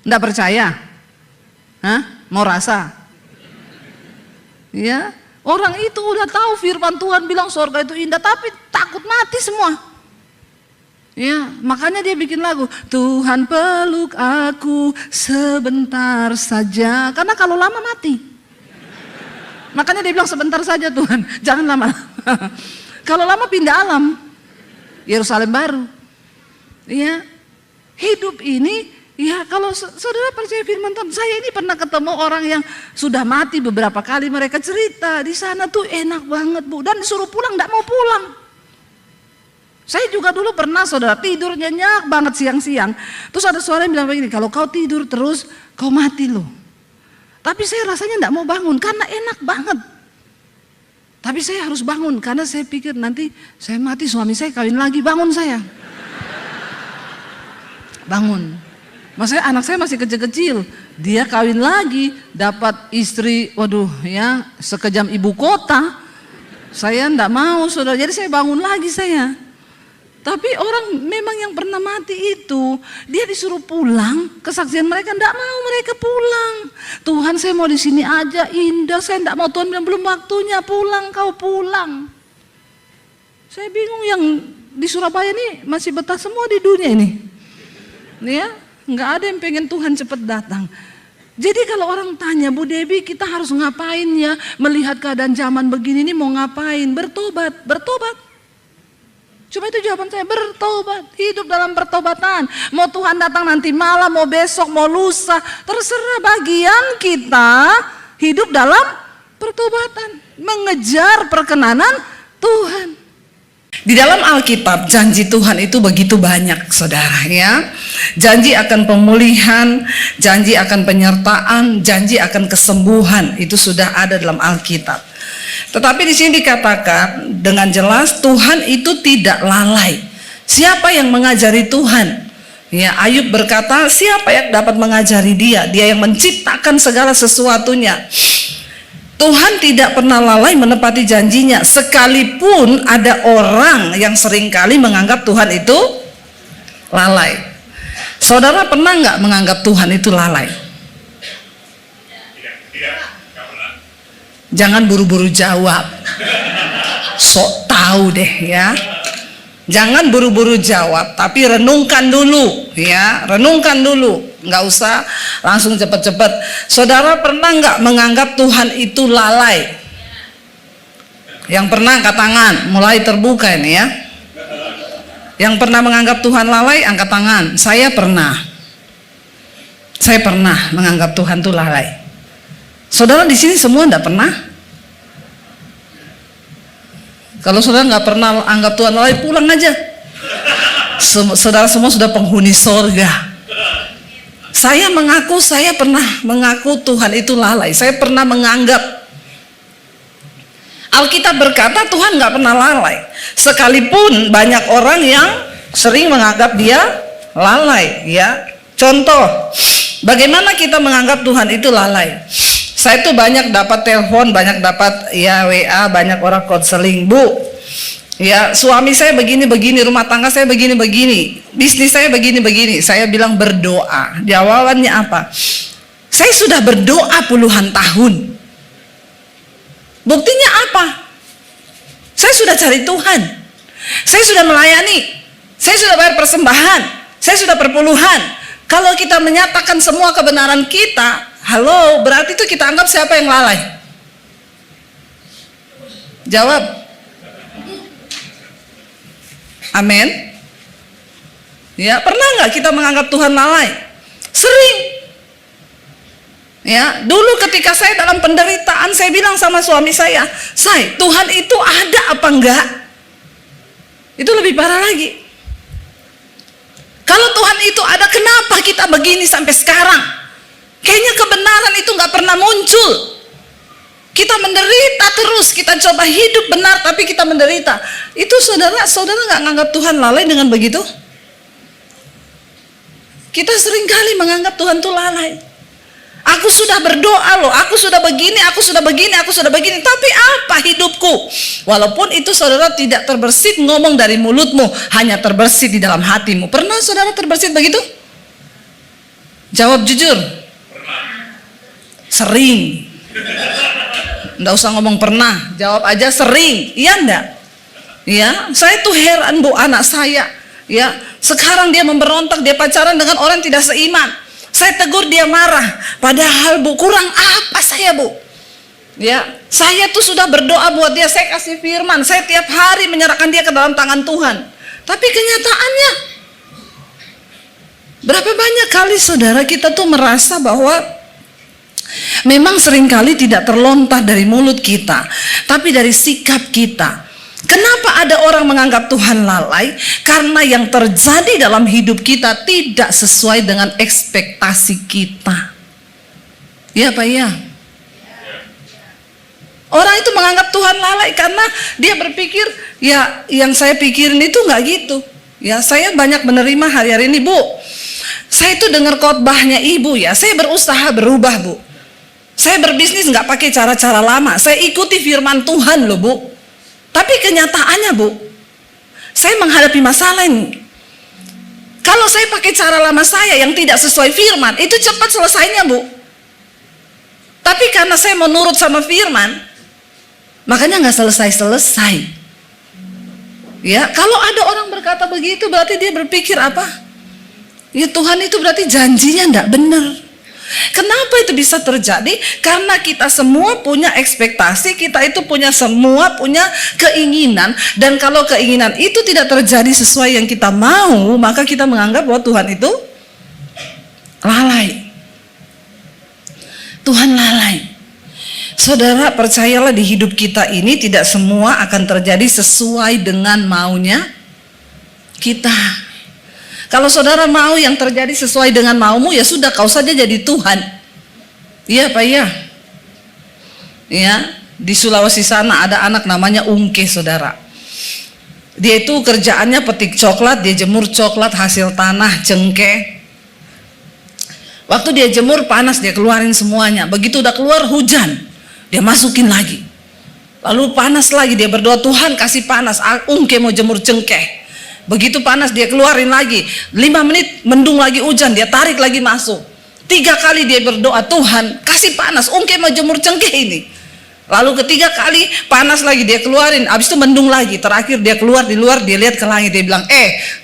Enggak percaya? Hah? Mau rasa? Ya, orang itu udah tahu firman Tuhan bilang surga itu indah, tapi takut mati semua. Ya, makanya dia bikin lagu, Tuhan peluk aku sebentar saja, karena kalau lama mati. Makanya dia bilang sebentar saja Tuhan, jangan lama. Kalau lama pindah alam, Yerusalem baru. Ya, hidup ini, ya kalau saudara percaya firman Tuhan, saya ini pernah ketemu orang yang sudah mati beberapa kali, mereka cerita di sana tuh enak banget Bu, dan disuruh pulang nggak mau pulang. Saya juga dulu pernah saudara tidur nyenyak banget siang-siang. Terus ada suara yang bilang begini, kalau kau tidur terus kau mati loh. Tapi saya rasanya enggak mau bangun karena enak banget. Tapi saya harus bangun karena saya pikir nanti saya mati suami saya kawin lagi, bangun saya. Bangun. Maksudnya anak saya masih kecil-kecil, dia kawin lagi, dapat istri, waduh ya sekejam ibu kota. Saya enggak mau saudara, jadi saya bangun lagi saya. Tapi orang memang yang pernah mati itu, dia disuruh pulang, kesaksian mereka enggak mau mereka pulang. Tuhan saya mau di sini aja, indah, saya enggak mau. Tuhan bilang belum waktunya, pulang kau pulang. Saya bingung yang di Surabaya nih masih betah semua di dunia ini. Ya, enggak ada yang pengen Tuhan cepat datang. Jadi kalau orang tanya, Bu Debbie kita harus ngapain ya, melihat keadaan zaman begini ini mau ngapain? Bertobat, bertobat. Cuma itu jawaban saya, bertobat, hidup dalam pertobatan. Mau Tuhan datang nanti malam, mau besok, mau lusa, terserah, bagian kita hidup dalam pertobatan, mengejar perkenanan Tuhan. Di dalam Alkitab janji Tuhan itu begitu banyak saudara ya. Janji akan pemulihan, janji akan penyertaan, janji akan kesembuhan, itu sudah ada dalam Alkitab. Tetapi di sini dikatakan dengan jelas Tuhan itu tidak lalai. Siapa yang mengajari Tuhan? Ya, Ayub berkata, siapa yang dapat mengajari dia? Dia yang menciptakan segala sesuatunya. Tuhan tidak pernah lalai menepati janjinya, sekalipun ada orang yang seringkali menganggap Tuhan itu lalai. Saudara pernah nggak menganggap Tuhan itu lalai? Jangan buru-buru jawab, sok tahu deh ya. Jangan buru-buru jawab, tapi renungkan dulu ya, renungkan dulu. Nggak usah langsung cepet-cepet. Saudara pernah nggak menganggap Tuhan itu lalai? Yang pernah angkat tangan, mulai terbuka ini ya. Yang pernah menganggap Tuhan lalai, angkat tangan. Saya pernah. Saya pernah menganggap Tuhan itu lalai. Saudara di sini semua enggak pernah? Kalau saudara nggak pernah anggap Tuhan lalai, pulang aja. Saudara semua sudah penghuni sorga. Saya mengaku, saya pernah mengaku Tuhan itu lalai. Saya pernah menganggap. Alkitab berkata Tuhan nggak pernah lalai. Sekalipun banyak orang yang sering menganggap dia lalai. Ya, contoh, bagaimana kita menganggap Tuhan itu lalai? Saya tuh banyak dapat telepon, banyak dapat ya WA, banyak orang konseling, Bu. Ya, suami saya begini-begini, rumah tangga saya begini-begini, bisnis saya begini-begini. Saya bilang berdoa. Jawabannya apa? Saya sudah berdoa puluhan tahun. Buktinya apa? Saya sudah cari Tuhan. Saya sudah melayani. Saya sudah bayar persembahan. Saya sudah perpuluhan. Kalau kita menyatakan semua kebenaran kita, halo, berarti itu kita anggap siapa yang lalai? Jawab. Amin. Ya, pernah nggak kita menganggap Tuhan lalai? Sering. Ya, dulu ketika saya dalam penderitaan, saya bilang sama suami saya, "Say, Tuhan itu ada apa enggak?" Itu lebih parah lagi. Kalau Tuhan itu ada, kenapa kita begini sampai sekarang? Kayaknya kebenaran itu nggak pernah muncul. Kita menderita terus, kita coba hidup benar tapi kita menderita. Itu saudara nggak nganggap Tuhan lalai dengan begitu? Kita seringkali menganggap Tuhan itu lalai. Aku sudah berdoa loh, aku sudah begini, aku sudah begini, aku sudah begini, tapi apa hidupku? Walaupun itu saudara tidak terbersit ngomong dari mulutmu, hanya terbersit di dalam hatimu. Pernah saudara terbersit begitu? Jawab jujur. Sering. Nggak usah ngomong pernah, jawab aja sering. Iya enggak? Ya, saya tuh heran Bu, anak saya. Ya, sekarang dia memberontak, dia pacaran dengan orang yang tidak seiman. Saya tegur, dia marah. Padahal Bu, kurang apa saya Bu? Ya, saya tuh sudah berdoa buat dia, saya kasih firman, saya tiap hari menyerahkan dia ke dalam tangan Tuhan. Tapi kenyataannya, berapa banyak kali saudara kita tuh merasa bahwa memang seringkali tidak terlontar dari mulut kita, tapi dari sikap kita. Kenapa ada orang menganggap Tuhan lalai? Karena yang terjadi dalam hidup kita tidak sesuai dengan ekspektasi kita. Ya Pak ya? Orang itu menganggap Tuhan lalai karena dia berpikir, ya yang saya pikirin itu nggak gitu. Ya saya banyak menerima hari-hari ini, Bu. Saya itu dengar khotbahnya Ibu ya, saya berusaha berubah, Bu. Saya berbisnis nggak pakai cara-cara lama, saya ikuti firman Tuhan loh, Bu. Tapi kenyataannya, Bu, saya menghadapi masalah ini. Kalau saya pakai cara lama saya yang tidak sesuai firman, itu cepat selesainya, Bu. Tapi karena saya mau nurut sama firman, makanya nggak selesai-selesai. Ya, kalau ada orang berkata begitu, berarti dia berpikir apa? Ya Tuhan itu berarti janjinya nggak benar. Kenapa itu bisa terjadi? Karena kita semua punya ekspektasi, kita itu semua punya keinginan, dan kalau keinginan itu tidak terjadi sesuai yang kita mau, maka kita menganggap bahwa Tuhan itu lalai. Tuhan lalai. Saudara, percayalah di hidup kita ini tidak semua akan terjadi sesuai dengan maunya kita. Kalau saudara mau yang terjadi sesuai dengan maumu, ya sudah, kau saja jadi Tuhan. Iya Pak ya? Ya, di Sulawesi sana ada anak namanya Ungke, saudara. Dia itu kerjaannya petik coklat, dia jemur coklat hasil tanah, cengkeh. Waktu dia jemur panas, dia keluarin semuanya. Begitu udah keluar hujan, dia masukin lagi. Lalu panas lagi, dia berdoa, Tuhan kasih panas. Ungke mau jemur cengkeh. Begitu panas dia keluarin lagi, 5 menit mendung lagi hujan, dia tarik lagi masuk. 3 kali dia berdoa, Tuhan kasih panas, Ungke mau jemur cengkeh ini. Lalu ketiga kali panas lagi dia keluarin, habis itu mendung lagi. Terakhir dia keluar di luar, dia lihat ke langit, dia bilang,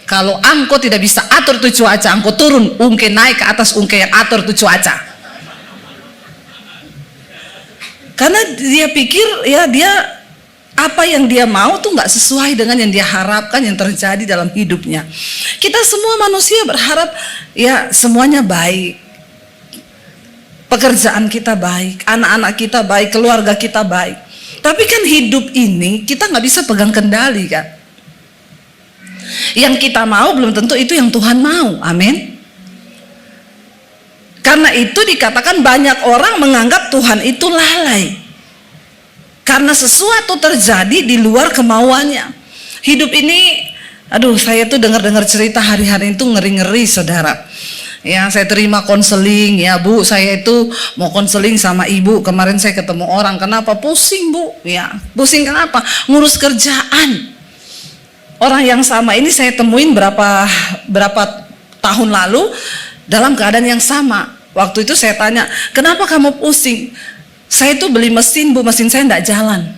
kalau engkau tidak bisa atur tuh cuaca, engkau turun, Ungke naik ke atas, Ungke yang atur tuh cuaca. Karena dia pikir ya dia apa yang dia mau tuh nggak sesuai dengan yang dia harapkan yang terjadi dalam hidupnya. Kita semua manusia berharap ya semuanya baik, pekerjaan kita baik, anak-anak kita baik, keluarga kita baik. Tapi kan hidup ini kita nggak bisa pegang kendali kan. Yang kita mau belum tentu itu yang Tuhan mau. Amin. Karena itu dikatakan banyak orang menganggap Tuhan itu lalai. Karena sesuatu terjadi di luar kemauannya. Hidup ini, aduh, saya tuh dengar-dengar cerita hari-hari itu ngeri-ngeri, saudara. Ya, saya terima konseling, ya Bu, saya itu mau konseling sama Ibu. Kemarin saya ketemu orang, kenapa? Pusing Bu, ya. Pusing kenapa? Ngurus kerjaan. Orang yang sama ini saya temuin berapa tahun lalu dalam keadaan yang sama. Waktu itu saya tanya, kenapa kamu pusing? Saya itu beli mesin Bu, mesin saya nggak jalan.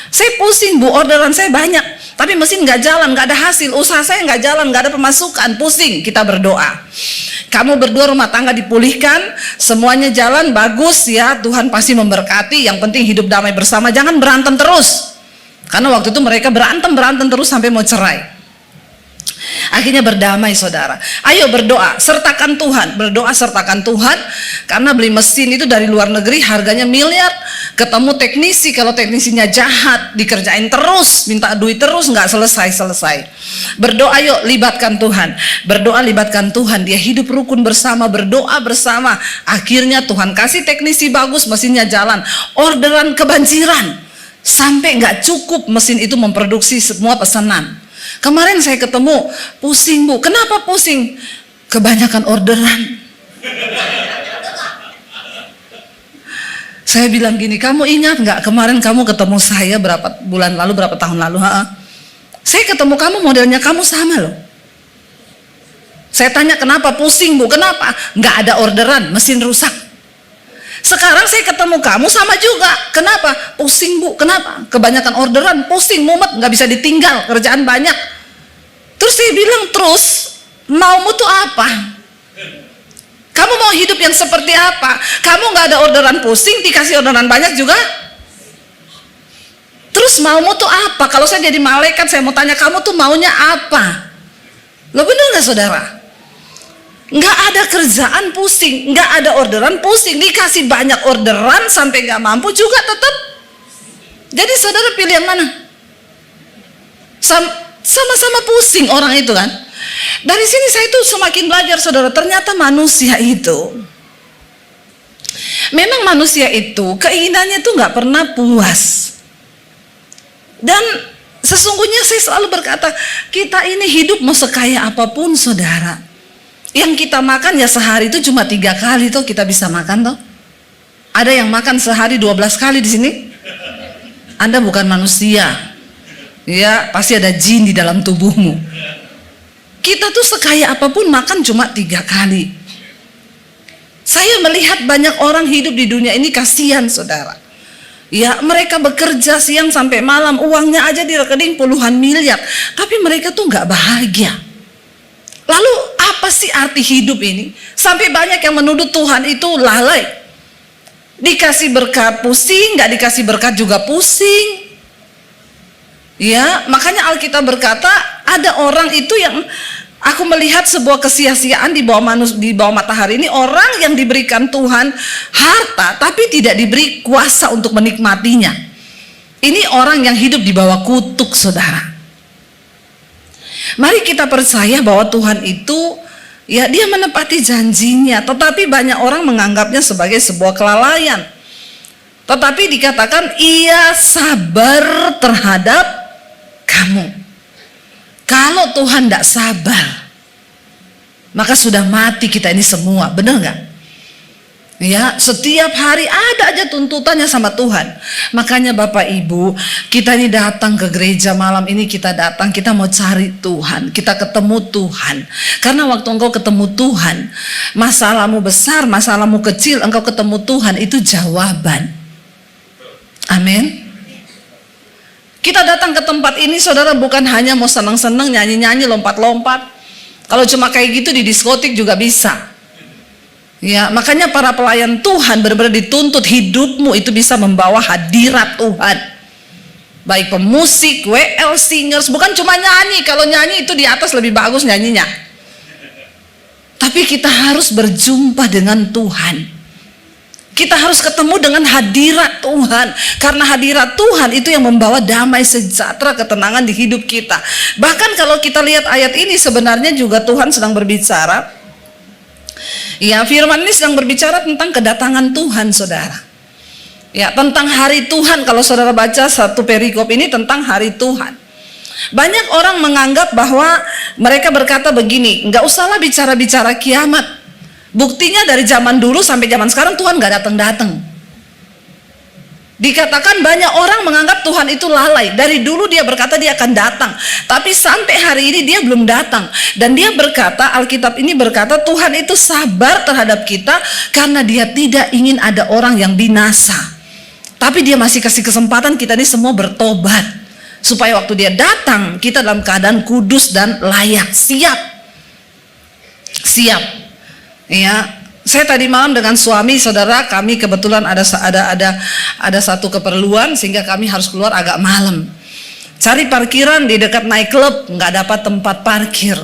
Saya pusing Bu, orderan saya banyak, tapi mesin nggak jalan, nggak ada hasil, usaha saya nggak jalan, nggak ada pemasukan, pusing. Kita berdoa. Kamu berdoa rumah tangga dipulihkan, semuanya jalan bagus ya, Tuhan pasti memberkati. Yang penting hidup damai bersama, jangan berantem terus. Karena waktu itu mereka berantem terus sampai mau cerai. Akhirnya berdamai, saudara. Ayo berdoa, sertakan Tuhan. Berdoa sertakan Tuhan. Karena beli mesin itu dari luar negeri harganya miliar. Ketemu teknisi, kalau teknisinya jahat, dikerjain terus, minta duit terus, nggak selesai-selesai. Berdoa, yuk libatkan Tuhan. Berdoa libatkan Tuhan. Dia hidup rukun bersama, berdoa bersama. Akhirnya Tuhan kasih teknisi bagus, mesinnya jalan. Orderan kebanjiran, sampai nggak cukup mesin itu memproduksi semua pesanan. Kemarin saya ketemu, pusing Bu. Kenapa pusing? Kebanyakan orderan. Saya bilang gini, kamu ingat nggak kemarin kamu ketemu saya berapa bulan lalu, berapa tahun lalu? Saya ketemu kamu, modelnya kamu sama loh. Saya tanya kenapa pusing Bu? Kenapa? Nggak ada orderan, mesin rusak. Sekarang saya ketemu kamu sama juga. Kenapa? Pusing Bu. Kenapa? Kebanyakan orderan, pusing, mumet, nggak bisa ditinggal, kerjaan banyak. Terus saya bilang, terus maumu tuh apa? Kamu mau hidup yang seperti apa? Kamu nggak ada orderan, pusing, dikasih orderan banyak juga. Terus maumu tuh apa? Kalau saya jadi malaikat, saya mau tanya kamu tuh maunya apa? Lo bener nggak saudara? Nggak ada kerjaan, pusing. Nggak ada orderan, pusing. Dikasih banyak orderan sampai nggak mampu juga tetap. Jadi saudara pilih yang mana? Sama-sama pusing orang itu kan. Dari sini saya itu semakin belajar saudara, ternyata manusia itu, memang manusia itu keinginannya itu nggak pernah puas. Dan sesungguhnya saya selalu berkata, kita ini hidup mau sekaya apapun saudara, yang kita makan ya sehari itu cuma 3 kali tuh kita bisa makan tuh. Ada yang makan sehari 12 kali di sini? Anda bukan manusia. Ya, pasti ada jin di dalam tubuhmu. Kita tuh sekaya apapun makan cuma 3 kali. Saya melihat banyak orang hidup di dunia ini, kasihan saudara. Ya, mereka bekerja siang sampai malam, uangnya aja di rekening puluhan miliar, tapi mereka tuh nggak bahagia. Lalu apa sih arti hidup ini? Sampai banyak yang menuduh Tuhan itu lalai. Dikasih berkat pusing, nggak dikasih berkat juga pusing. Ya, makanya Alkitab berkata ada orang itu yang aku melihat sebuah kesia-siaan di bawah matahari ini, orang yang diberikan Tuhan harta tapi tidak diberi kuasa untuk menikmatinya. Ini orang yang hidup di bawah kutuk saudara. Mari kita percaya bahwa Tuhan itu ya dia menepati janjinya, tetapi banyak orang menganggapnya sebagai sebuah kelalaian. Tetapi dikatakan ia sabar terhadap kamu. Kalau Tuhan tidak sabar, maka sudah mati kita ini semua, benar nggak? Ya, setiap hari ada aja tuntutannya sama Tuhan. Makanya Bapak Ibu, kita ini datang ke gereja malam ini, kita datang, kita mau cari Tuhan, kita ketemu Tuhan. Karena waktu engkau ketemu Tuhan, masalahmu besar, masalahmu kecil, engkau ketemu Tuhan, itu jawaban. Amin. Kita datang ke tempat ini saudara bukan hanya mau senang-senang, nyanyi-nyanyi, lompat-lompat. Kalau cuma kayak gitu di diskotik juga bisa. Ya, makanya para pelayan Tuhan benar-benar dituntut hidupmu itu bisa membawa hadirat Tuhan. Baik pemusik, WL singers, bukan cuma nyanyi. Kalau nyanyi itu di atas lebih bagus nyanyinya. Tapi kita harus berjumpa dengan Tuhan. Kita harus ketemu dengan hadirat Tuhan. Karena hadirat Tuhan itu yang membawa damai sejahtera, ketenangan di hidup kita. Bahkan kalau kita lihat ayat ini, sebenarnya juga Tuhan sedang berbicara. Ya, firman ini sedang berbicara tentang kedatangan Tuhan saudara. Ya, tentang hari Tuhan. Kalau saudara baca satu perikop ini tentang hari Tuhan. Banyak orang menganggap bahwa mereka berkata begini, nggak usahlah bicara-bicara kiamat. Buktinya dari zaman dulu sampai zaman sekarang Tuhan gak datang-datang. Dikatakan banyak orang menganggap Tuhan itu lalai. Dari dulu dia berkata dia akan datang, tapi sampai hari ini dia belum datang. Dan dia berkata, Alkitab ini berkata Tuhan itu sabar terhadap kita karena dia tidak ingin ada orang yang binasa. Tapi dia masih kasih kesempatan kita ini semua bertobat, supaya waktu dia datang kita dalam keadaan kudus dan layak, siap. Ya, saya tadi malam dengan suami saudara, kami kebetulan ada satu keperluan sehingga kami harus keluar agak malam. Cari parkiran di dekat nightclub, nggak dapat tempat parkir.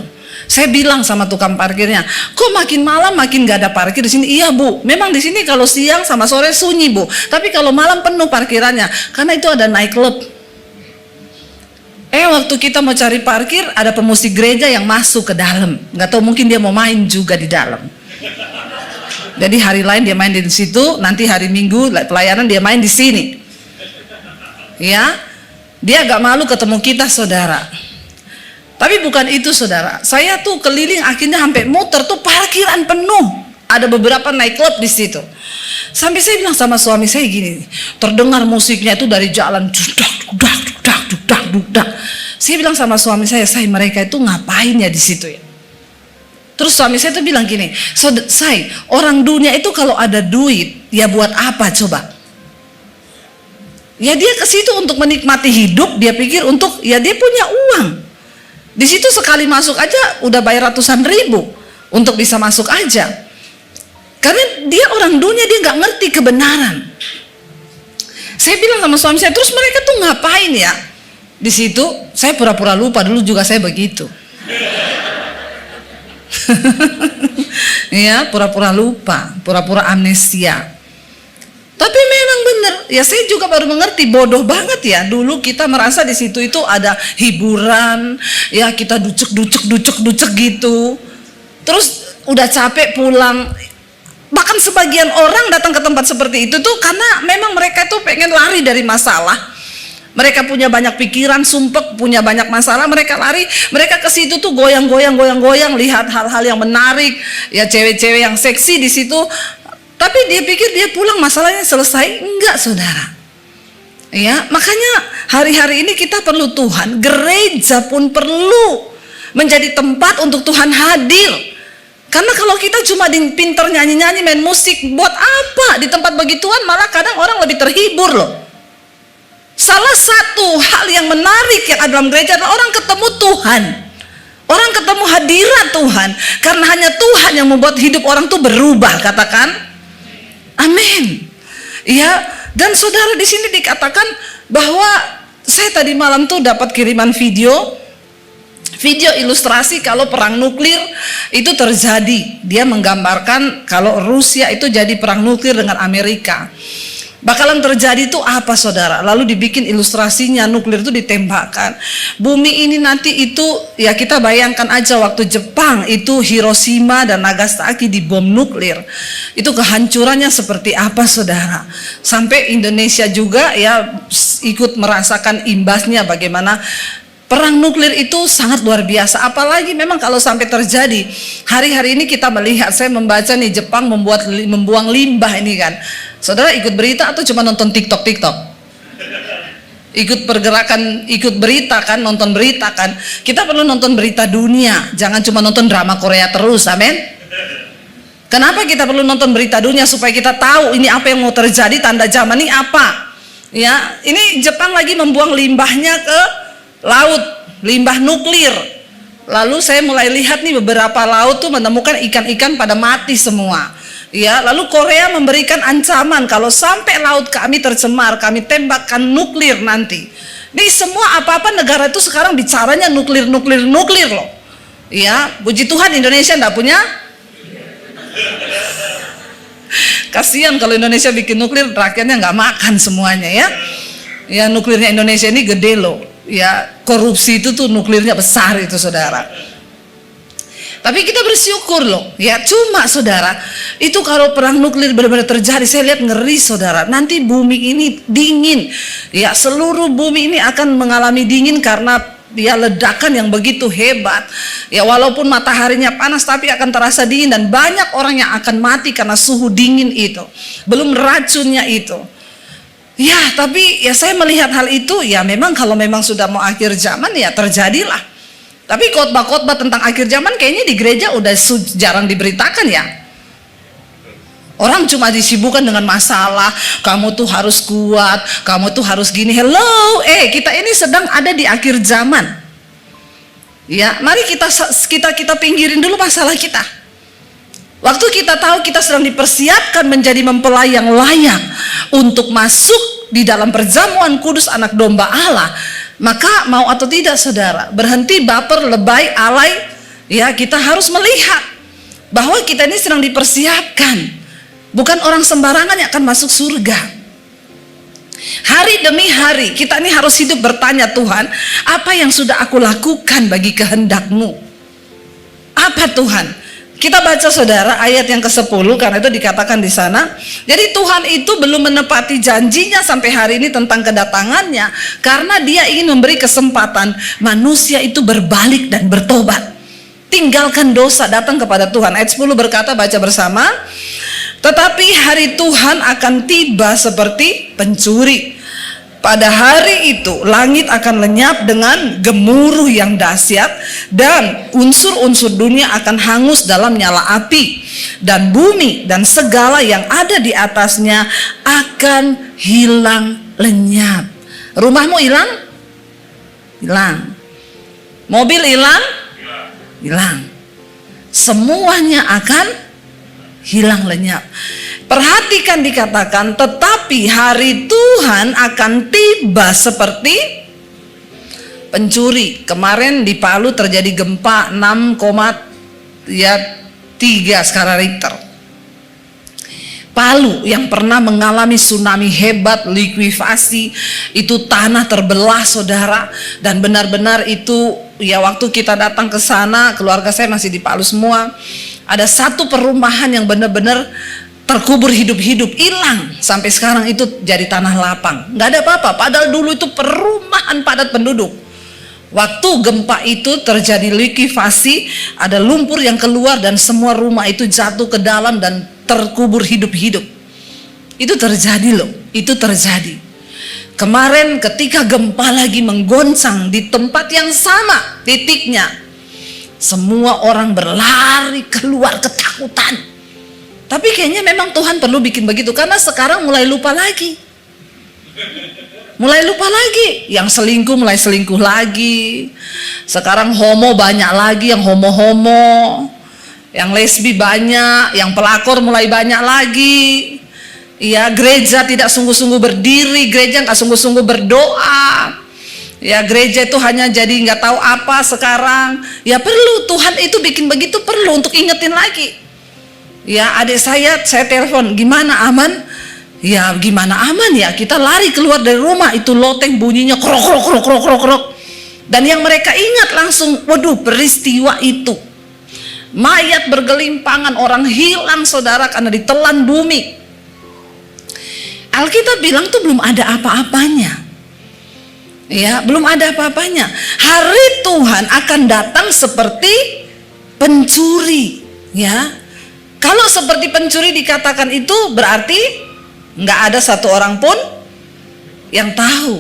Saya bilang sama tukang parkirnya, kok makin malam makin nggak ada parkir di sini? Iya Bu, memang di sini kalau siang sama sore sunyi Bu, tapi kalau malam penuh parkirannya, karena itu ada nightclub. Waktu kita mau cari parkir, ada pemusik gereja yang masuk ke dalam. Nggak tahu, mungkin dia mau main juga di dalam. Jadi hari lain dia main di situ, nanti hari Minggu pelayanan dia main di sini. Ya, dia agak malu ketemu kita saudara. Tapi bukan itu saudara. Saya tuh keliling akhirnya sampai muter tuh parkiran penuh. Ada beberapa nightclub di situ. Sampai saya bilang sama suami saya gini, terdengar musiknya itu dari jalan, dudak. Saya bilang sama suami saya mereka itu ngapain ya di situ ya? Terus suami saya tuh bilang gini, say, orang dunia itu kalau ada duit, ya buat apa coba? Ya dia ke situ untuk menikmati hidup, dia pikir untuk, ya dia punya uang. Di situ sekali masuk aja udah bayar ratusan ribu untuk bisa masuk aja. Karena dia orang dunia, dia nggak ngerti kebenaran. Saya bilang sama suami saya, terus mereka tuh ngapain ya? Di situ saya pura-pura lupa, dulu juga saya begitu. Ya, pura-pura lupa, pura-pura amnesia. Tapi memang benar bener. Ya saya juga baru mengerti, bodoh banget ya. Dulu kita merasa di situ itu ada hiburan, ya kita ducek gitu. Terus udah capek pulang. Bahkan sebagian orang datang ke tempat seperti itu tuh karena memang mereka tuh pengen lari dari masalah. Mereka punya banyak pikiran, sumpek, punya banyak masalah, mereka lari, mereka ke situ tuh goyang-goyang, lihat hal-hal yang menarik, ya cewek-cewek yang seksi di situ. Tapi dia pikir dia pulang masalahnya selesai, enggak saudara. Ya, makanya hari-hari ini kita perlu Tuhan, gereja pun perlu menjadi tempat untuk Tuhan hadir. Karena kalau kita cuma pinter nyanyi-nyanyi, main musik, buat apa? Di tempat begituan malah kadang orang lebih terhibur loh. Salah satu hal yang menarik yang ada dalam gereja adalah orang ketemu Tuhan. Orang ketemu hadirat Tuhan. Karena hanya Tuhan yang membuat hidup orang tuh berubah, katakan amin. Ya, dan saudara di sini dikatakan bahwa saya tadi malam tuh dapat kiriman video ilustrasi kalau perang nuklir itu terjadi. Dia menggambarkan kalau Rusia itu jadi perang nuklir dengan Amerika. Bakalan terjadi itu apa saudara? Lalu dibikin ilustrasinya, nuklir itu ditembakkan. Bumi ini nanti itu, ya kita bayangkan aja waktu Jepang itu Hiroshima dan Nagasaki dibom nuklir. Itu kehancurannya seperti apa saudara? Sampai Indonesia juga ya ikut merasakan imbasnya bagaimana. Perang nuklir itu sangat luar biasa, apalagi memang kalau sampai terjadi. Hari-hari ini kita melihat, saya membaca nih Jepang membuang limbah ini kan. Saudara ikut berita atau cuma nonton TikTok? Ikut pergerakan, ikut berita kan, nonton berita kan. Kita perlu nonton berita dunia, jangan cuma nonton drama Korea terus, amin. Kenapa kita perlu nonton berita dunia? Supaya kita tahu ini apa yang mau terjadi, tanda zaman ini apa. Ya, ini Jepang lagi membuang limbahnya ke laut, limbah nuklir. Lalu saya mulai lihat nih beberapa laut tuh menemukan ikan-ikan pada mati semua. Ya, lalu Korea memberikan ancaman kalau sampai laut kami tercemar, kami tembakkan nuklir nanti. Ini semua apa-apa negara itu sekarang bicaranya nuklir loh. Ya, puji Tuhan Indonesia enggak punya. Kasihan kalau Indonesia bikin nuklir, rakyatnya nggak makan semuanya ya. Ya, nuklirnya Indonesia ini gede loh. Ya, korupsi itu tuh nuklirnya besar itu saudara. Tapi kita bersyukur loh, ya cuma saudara, itu kalau perang nuklir benar-benar terjadi, saya lihat ngeri saudara. Nanti bumi ini dingin, ya seluruh bumi ini akan mengalami dingin karena ya ledakan yang begitu hebat. Ya walaupun mataharinya panas tapi akan terasa dingin dan banyak orang yang akan mati karena suhu dingin itu. Belum racunnya itu. Ya tapi ya saya melihat hal itu ya memang kalau memang sudah mau akhir zaman ya terjadilah. Tapi khotbah-khotbah tentang akhir zaman kayaknya di gereja udah jarang diberitakan ya. Orang cuma disibukkan dengan masalah, kamu tuh harus kuat, kamu tuh harus gini. Hello, kita ini sedang ada di akhir zaman. Ya, mari kita pinggirin dulu masalah kita. Waktu kita tahu kita sedang dipersiapkan menjadi mempelai yang layak untuk masuk di dalam perjamuan kudus anak domba Allah, maka mau atau tidak saudara, berhenti baper, lebay, alay, ya kita harus melihat bahwa kita ini sedang dipersiapkan. Bukan orang sembarangan yang akan masuk surga. Hari demi hari kita ini harus hidup bertanya, Tuhan, apa yang sudah aku lakukan bagi kehendak-Mu? Apa Tuhan? Kita baca saudara ayat yang ke-10 karena itu dikatakan di sana. Jadi Tuhan itu belum menepati janjinya sampai hari ini tentang kedatangannya karena Dia ingin memberi kesempatan manusia itu berbalik dan bertobat. Tinggalkan dosa, datang kepada Tuhan. Ayat 10 berkata, baca bersama. Tetapi hari Tuhan akan tiba seperti pencuri. Pada hari itu langit akan lenyap dengan gemuruh yang dahsyat dan unsur-unsur dunia akan hangus dalam nyala api, dan bumi dan segala yang ada di atasnya akan hilang lenyap. Rumahmu hilang? Hilang. Mobil hilang? Hilang. Semuanya akan hilang lenyap. Perhatikan dikatakan, tetapi hari Tuhan akan tiba seperti pencuri. Kemarin di Palu terjadi gempa 6,3 skala Richter. Palu yang pernah mengalami tsunami hebat, likuifasi, itu tanah terbelah saudara, dan benar-benar itu ya waktu kita datang ke sana, keluarga saya masih di Palu semua, ada satu perumahan yang benar-benar terkubur hidup-hidup, hilang sampai sekarang itu jadi tanah lapang, nggak ada apa-apa, padahal dulu itu perumahan padat penduduk. Waktu gempa itu terjadi likuifasi, ada lumpur yang keluar dan semua rumah itu jatuh ke dalam dan terkubur hidup-hidup. Itu terjadi loh, itu terjadi. Kemarin ketika gempa lagi menggoncang di tempat yang sama titiknya, semua orang berlari keluar ketakutan. Tapi kayaknya memang Tuhan perlu bikin begitu, karena sekarang mulai lupa lagi. Mulai lupa lagi, yang selingkuh mulai selingkuh lagi. Sekarang homo banyak lagi, yang homo-homo. Yang lesbi banyak, yang pelakor mulai banyak lagi. Ya, gereja tidak sungguh-sungguh berdiri, gereja nggak sungguh-sungguh berdoa. Ya, gereja itu hanya jadi nggak tahu apa sekarang. Ya perlu, Tuhan itu bikin begitu perlu untuk ingetin lagi. Ya, adik saya telepon, gimana aman? Ya gimana aman ya, kita lari keluar dari rumah, itu loteng bunyinya krok krok krok krok krok krok. Dan yang mereka ingat langsung, waduh peristiwa itu. Mayat bergelimpangan, orang hilang saudara karena ditelan bumi. Alkitab bilang tuh belum ada apa-apanya. Ya, belum ada apa-apanya. Hari Tuhan akan datang seperti pencuri, ya. Kalau seperti pencuri dikatakan itu berarti nggak ada satu orang pun yang tahu.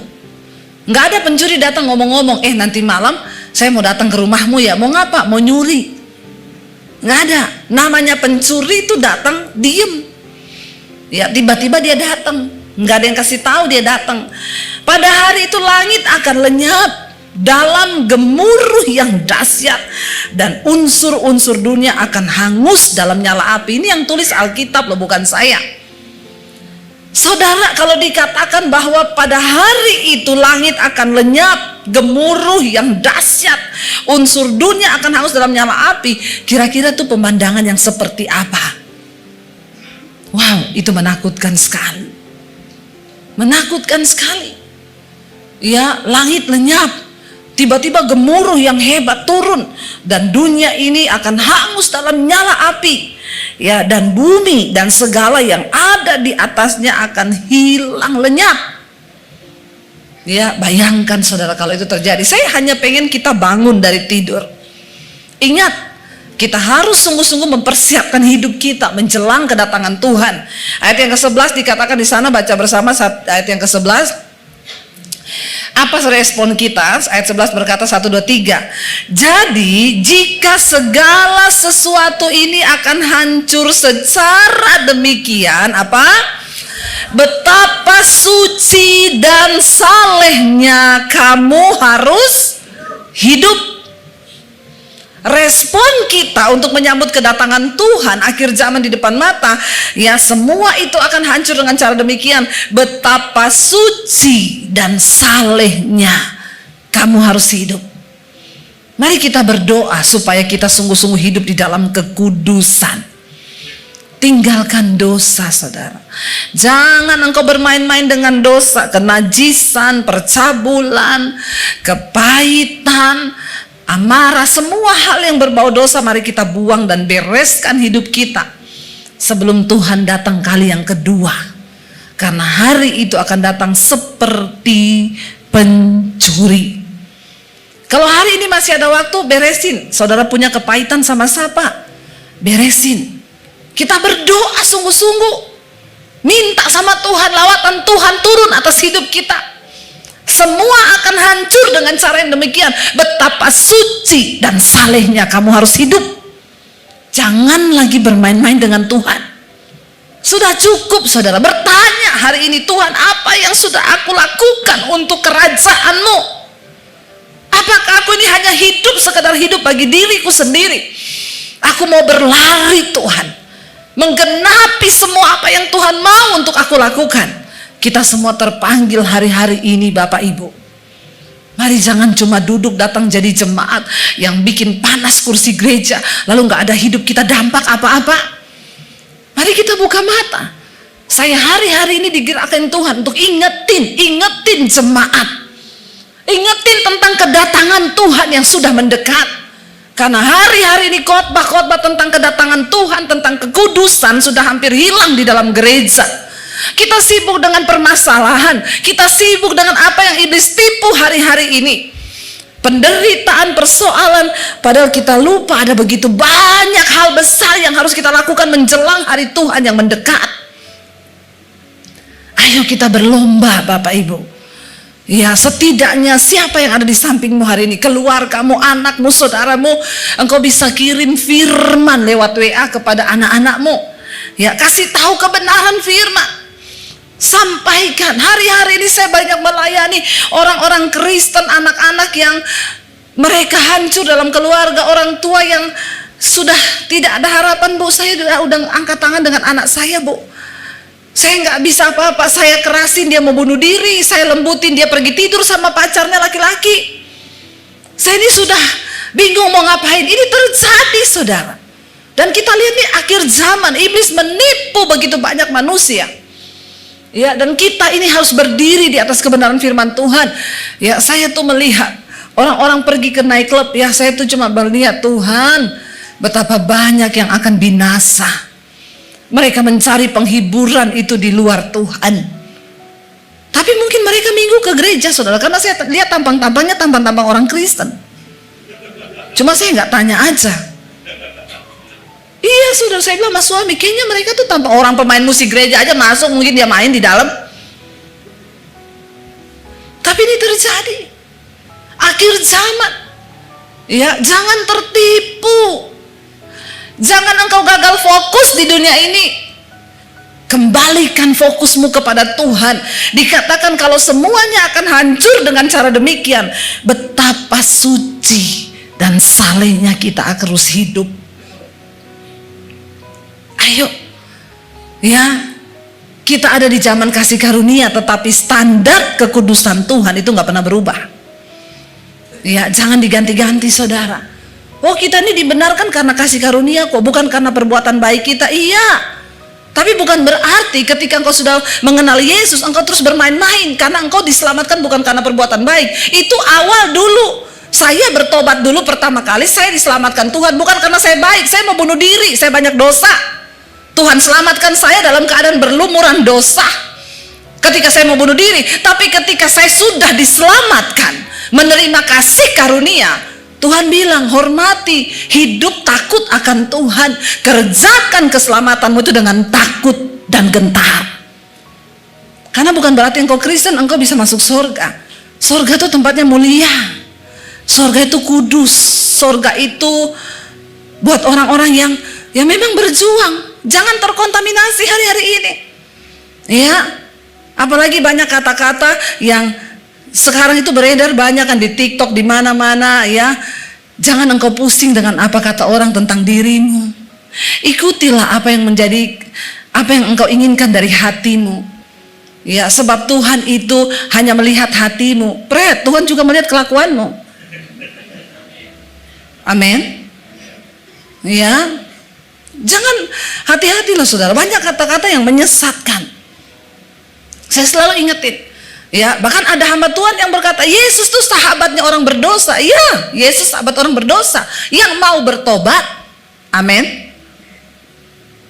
Nggak ada pencuri datang ngomong-ngomong, nanti malam saya mau datang ke rumahmu ya, mau ngapa? Mau nyuri. Nggak ada. Namanya pencuri itu datang diem. Ya tiba-tiba dia datang, nggak ada yang kasih tahu dia datang. Pada hari itu langit akan lenyap dalam gemuruh yang dahsyat, dan unsur-unsur dunia akan hangus dalam nyala api. Ini yang tulis Alkitab loh, bukan saya. Saudara, kalau dikatakan bahwa pada hari itu langit akan lenyap, gemuruh yang dahsyat, unsur dunia akan hangus dalam nyala api, kira-kira itu pemandangan yang seperti apa? Wow, itu menakutkan sekali. Menakutkan sekali. Ya, langit lenyap, tiba-tiba gemuruh yang hebat turun, dan dunia ini akan hangus dalam nyala api. Ya, dan bumi dan segala yang ada di atasnya akan hilang lenyap. Ya, bayangkan saudara kalau itu terjadi. Saya hanya pengen kita bangun dari tidur. Ingat, kita harus sungguh-sungguh mempersiapkan hidup kita menjelang kedatangan Tuhan. Ayat yang ke-11 dikatakan di sana, baca bersama ayat yang ke-11. Apa respon kita? Ayat 11 berkata 1, 2, 3. Jadi jika segala sesuatu ini akan hancur secara demikian, apa? Betapa suci dan salehnya kamu harus hidup. Respon kita untuk menyambut kedatangan Tuhan akhir zaman di depan mata, ya semua itu akan hancur dengan cara demikian. Betapa suci dan salehnya kamu harus hidup. Mari kita berdoa supaya kita sungguh-sungguh hidup di dalam kekudusan. Tinggalkan dosa saudara. Jangan engkau bermain-main dengan dosa, kenajisan, percabulan, kepahitan, amarah, semua hal yang berbau dosa mari kita buang dan bereskan hidup kita sebelum Tuhan datang kali yang kedua. Karena hari itu akan datang seperti pencuri. Kalau hari ini masih ada waktu, beresin. Saudara punya kepahitan sama siapa? Beresin. Kita berdoa sungguh-sungguh, minta sama Tuhan, lawatan Tuhan turun atas hidup kita. Semua akan hancur dengan cara yang demikian. Betapa suci dan salehnya kamu harus hidup. Jangan lagi bermain-main dengan Tuhan. Sudah cukup saudara bertanya hari ini, Tuhan apa yang sudah aku lakukan untuk kerajaan-Mu? Apakah aku ini hanya hidup sekedar hidup bagi diriku sendiri? Aku mau berlari Tuhan, menggenapi semua apa yang Tuhan mau untuk aku lakukan. Kita semua terpanggil hari-hari ini Bapak Ibu. Mari jangan cuma duduk datang jadi jemaat yang bikin panas kursi gereja, lalu nggak ada hidup kita dampak apa-apa. Mari kita buka mata. Saya hari-hari ini digerakkan Tuhan untuk ingetin jemaat. Ingetin tentang kedatangan Tuhan yang sudah mendekat. Karena hari-hari ini khotbah-khotbah tentang kedatangan Tuhan, tentang kekudusan sudah hampir hilang di dalam gereja. Kita sibuk dengan permasalahan, kita sibuk dengan apa yang iblis tipu hari-hari ini. Penderitaan, persoalan, padahal kita lupa ada begitu banyak hal besar yang harus kita lakukan menjelang hari Tuhan yang mendekat. Ayo kita berlomba Bapak Ibu. Ya, setidaknya siapa yang ada di sampingmu hari ini, keluargamu, anakmu, saudaramu, engkau bisa kirim firman lewat WA kepada anak-anakmu. Ya, kasih tahu kebenaran firman. Sampaikan. Hari-hari ini saya banyak melayani orang-orang Kristen, anak-anak yang mereka hancur dalam keluarga, orang tua yang sudah tidak ada harapan. Bu, saya udah angkat tangan dengan anak saya, Bu. Saya nggak bisa apa-apa, saya kerasin dia mau bunuh diri, saya lembutin dia pergi tidur sama pacarnya laki-laki. Saya ini sudah bingung mau ngapain. Ini terjadi, saudara. Dan kita lihat nih akhir zaman, iblis menipu begitu banyak manusia. Ya, dan kita ini harus berdiri di atas kebenaran firman Tuhan. Ya, saya tuh melihat orang-orang pergi ke night club, ya saya tuh cuma melihat Tuhan, betapa banyak yang akan binasa. Mereka mencari penghiburan itu di luar Tuhan. Tapi mungkin mereka minggu ke gereja, saudara, karena saya lihat tampang-tampangnya tampang-tampang orang Kristen. Cuma saya nggak tanya aja. Iya, saudara, saya bilang mas suami, kayaknya mereka tuh tanpa orang pemain musik gereja aja masuk, mungkin dia main di dalam. Tapi ini terjadi akhir zaman. Ya, jangan tertipu. Jangan engkau gagal fokus di dunia ini. Kembalikan fokusmu kepada Tuhan. Dikatakan kalau semuanya akan hancur dengan cara demikian, betapa suci dan salehnya kita akan terus hidup. Ayo, ya, kita ada di zaman kasih karunia, tetapi standar kekudusan Tuhan itu nggak pernah berubah. Ya, jangan diganti-ganti, saudara. Oh, kita ini dibenarkan karena kasih karunia kok, bukan karena perbuatan baik kita. Iya, tapi bukan berarti ketika engkau sudah mengenal Yesus, engkau terus bermain-main, karena engkau diselamatkan bukan karena perbuatan baik. Itu awal dulu. Saya bertobat dulu pertama kali, saya diselamatkan Tuhan bukan karena saya baik, saya mau bunuh diri, saya banyak dosa. Tuhan selamatkan saya dalam keadaan berlumuran dosa ketika saya mau bunuh diri. Tapi ketika saya sudah diselamatkan, menerima kasih karunia, Tuhan bilang, hormati, hidup takut akan Tuhan, kerjakan keselamatanmu itu dengan takut dan gentar. Karena bukan berarti engkau Kristen engkau bisa masuk surga. Surga itu tempatnya mulia, surga itu kudus, surga itu buat orang-orang yang memang berjuang. Jangan terkontaminasi hari-hari ini. Ya, apalagi banyak kata-kata yang sekarang itu beredar banyak kan di TikTok, di mana-mana, ya. Jangan engkau pusing dengan apa kata orang tentang dirimu. Ikutilah apa yang engkau inginkan dari hatimu. Ya, sebab Tuhan itu hanya melihat hatimu. Tuhan juga melihat kelakuanmu. Amin. Ya. Jangan, hati-hati loh saudara, banyak kata-kata yang menyesatkan. Saya selalu ingetin, ya, bahkan ada hamba Tuhan yang berkata, Yesus tuh sahabatnya orang berdosa. Iya, Yesus sahabat orang berdosa yang mau bertobat. Amin.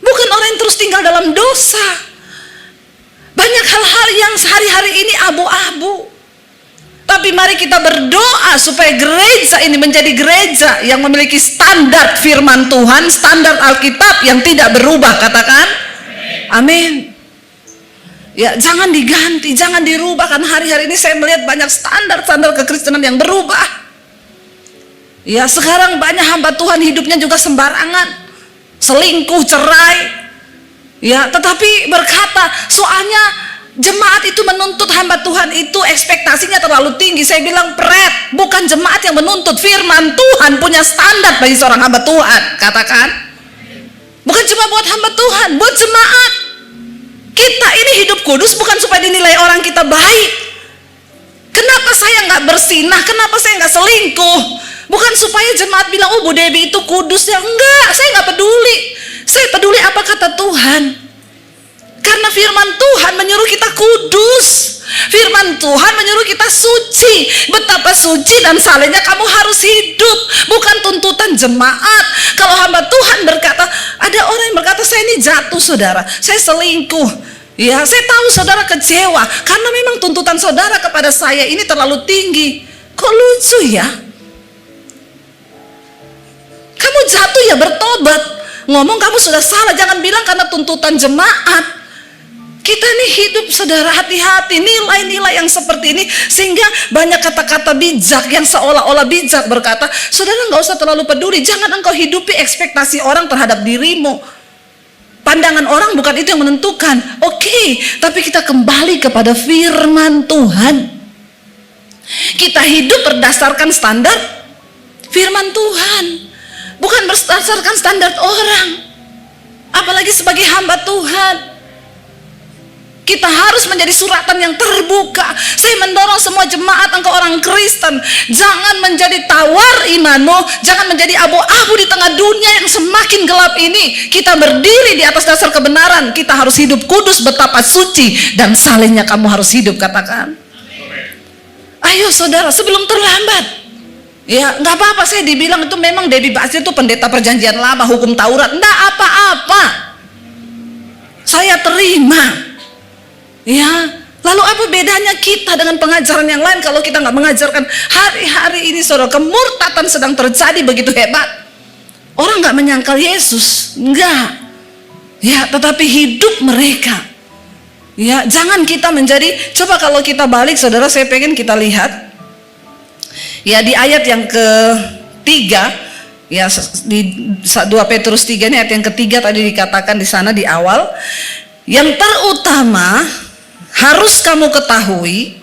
Bukan orang yang terus tinggal dalam dosa. Banyak hal-hal yang sehari-hari ini abu-abu. Tapi mari kita berdoa supaya gereja ini menjadi gereja yang memiliki standar firman Tuhan, standar Alkitab yang tidak berubah. Katakan amin. Ya, jangan diganti, jangan dirubah, karena hari-hari ini saya melihat banyak standar-standar kekristenan yang berubah. Ya, sekarang banyak hamba Tuhan hidupnya juga sembarangan, selingkuh, cerai. Ya, tetapi berkata, soalnya jemaat itu menuntut hamba Tuhan itu ekspektasinya terlalu tinggi. Saya bilang, bukan jemaat yang menuntut, firman Tuhan punya standar bagi seorang hamba Tuhan. Katakan, bukan cuma buat hamba Tuhan, buat jemaat. Kita ini hidup kudus bukan supaya dinilai orang kita baik. Kenapa saya nggak bersinah? Kenapa saya nggak selingkuh? Bukan supaya jemaat bilang, oh Bu Debbie itu kudus ya. Enggak, saya nggak peduli. Saya peduli apa kata Tuhan. Karena firman Tuhan menyuruh kita kudus. Firman Tuhan menyuruh kita suci. Betapa suci dan salehnya kamu harus hidup, bukan tuntutan jemaat. Kalau hamba Tuhan berkata, ada orang yang berkata, saya ini jatuh saudara, saya selingkuh. Ya, saya tahu saudara kecewa karena memang tuntutan saudara kepada saya ini terlalu tinggi. Kok lucu ya? Kamu jatuh ya bertobat. Ngomong kamu sudah salah, jangan bilang karena tuntutan jemaat. Kita ini hidup saudara, hati-hati nilai-nilai yang seperti ini, sehingga banyak kata-kata bijak yang seolah-olah bijak berkata, saudara nggak usah terlalu peduli, jangan engkau hidupi ekspektasi orang terhadap dirimu. Pandangan orang bukan itu yang menentukan. Oke, tapi kita kembali kepada firman Tuhan. Kita hidup berdasarkan standar firman Tuhan, bukan berdasarkan standar orang. Apalagi sebagai hamba Tuhan, kita harus menjadi suratan yang terbuka. Saya mendorong semua jemaat, engkau orang Kristen, jangan menjadi tawar imanmu, jangan menjadi abu-abu di tengah dunia yang semakin gelap ini. Kita berdiri di atas dasar kebenaran. Kita harus hidup kudus, betapa suci dan salehnya kamu harus hidup, katakan. Ayo saudara, sebelum terlambat. Ya, nggak apa-apa saya dibilang itu memang Debbie Basir itu pendeta perjanjian lama, hukum Taurat. Nggak apa-apa. Saya terima. Ya, lalu apa bedanya kita dengan pengajaran yang lain kalau kita nggak mengajarkan hari-hari ini saudara, kemurtatan sedang terjadi begitu hebat. Orang nggak menyangkal Yesus, enggak. Ya, tetapi hidup mereka. Ya, jangan kita menjadi, coba kalau kita balik saudara, saya pengen kita lihat. Ya, di ayat yang ketiga, ya di 2 Petrus 3 ini ayat yang ketiga tadi dikatakan di sana di awal, yang terutama harus kamu ketahui.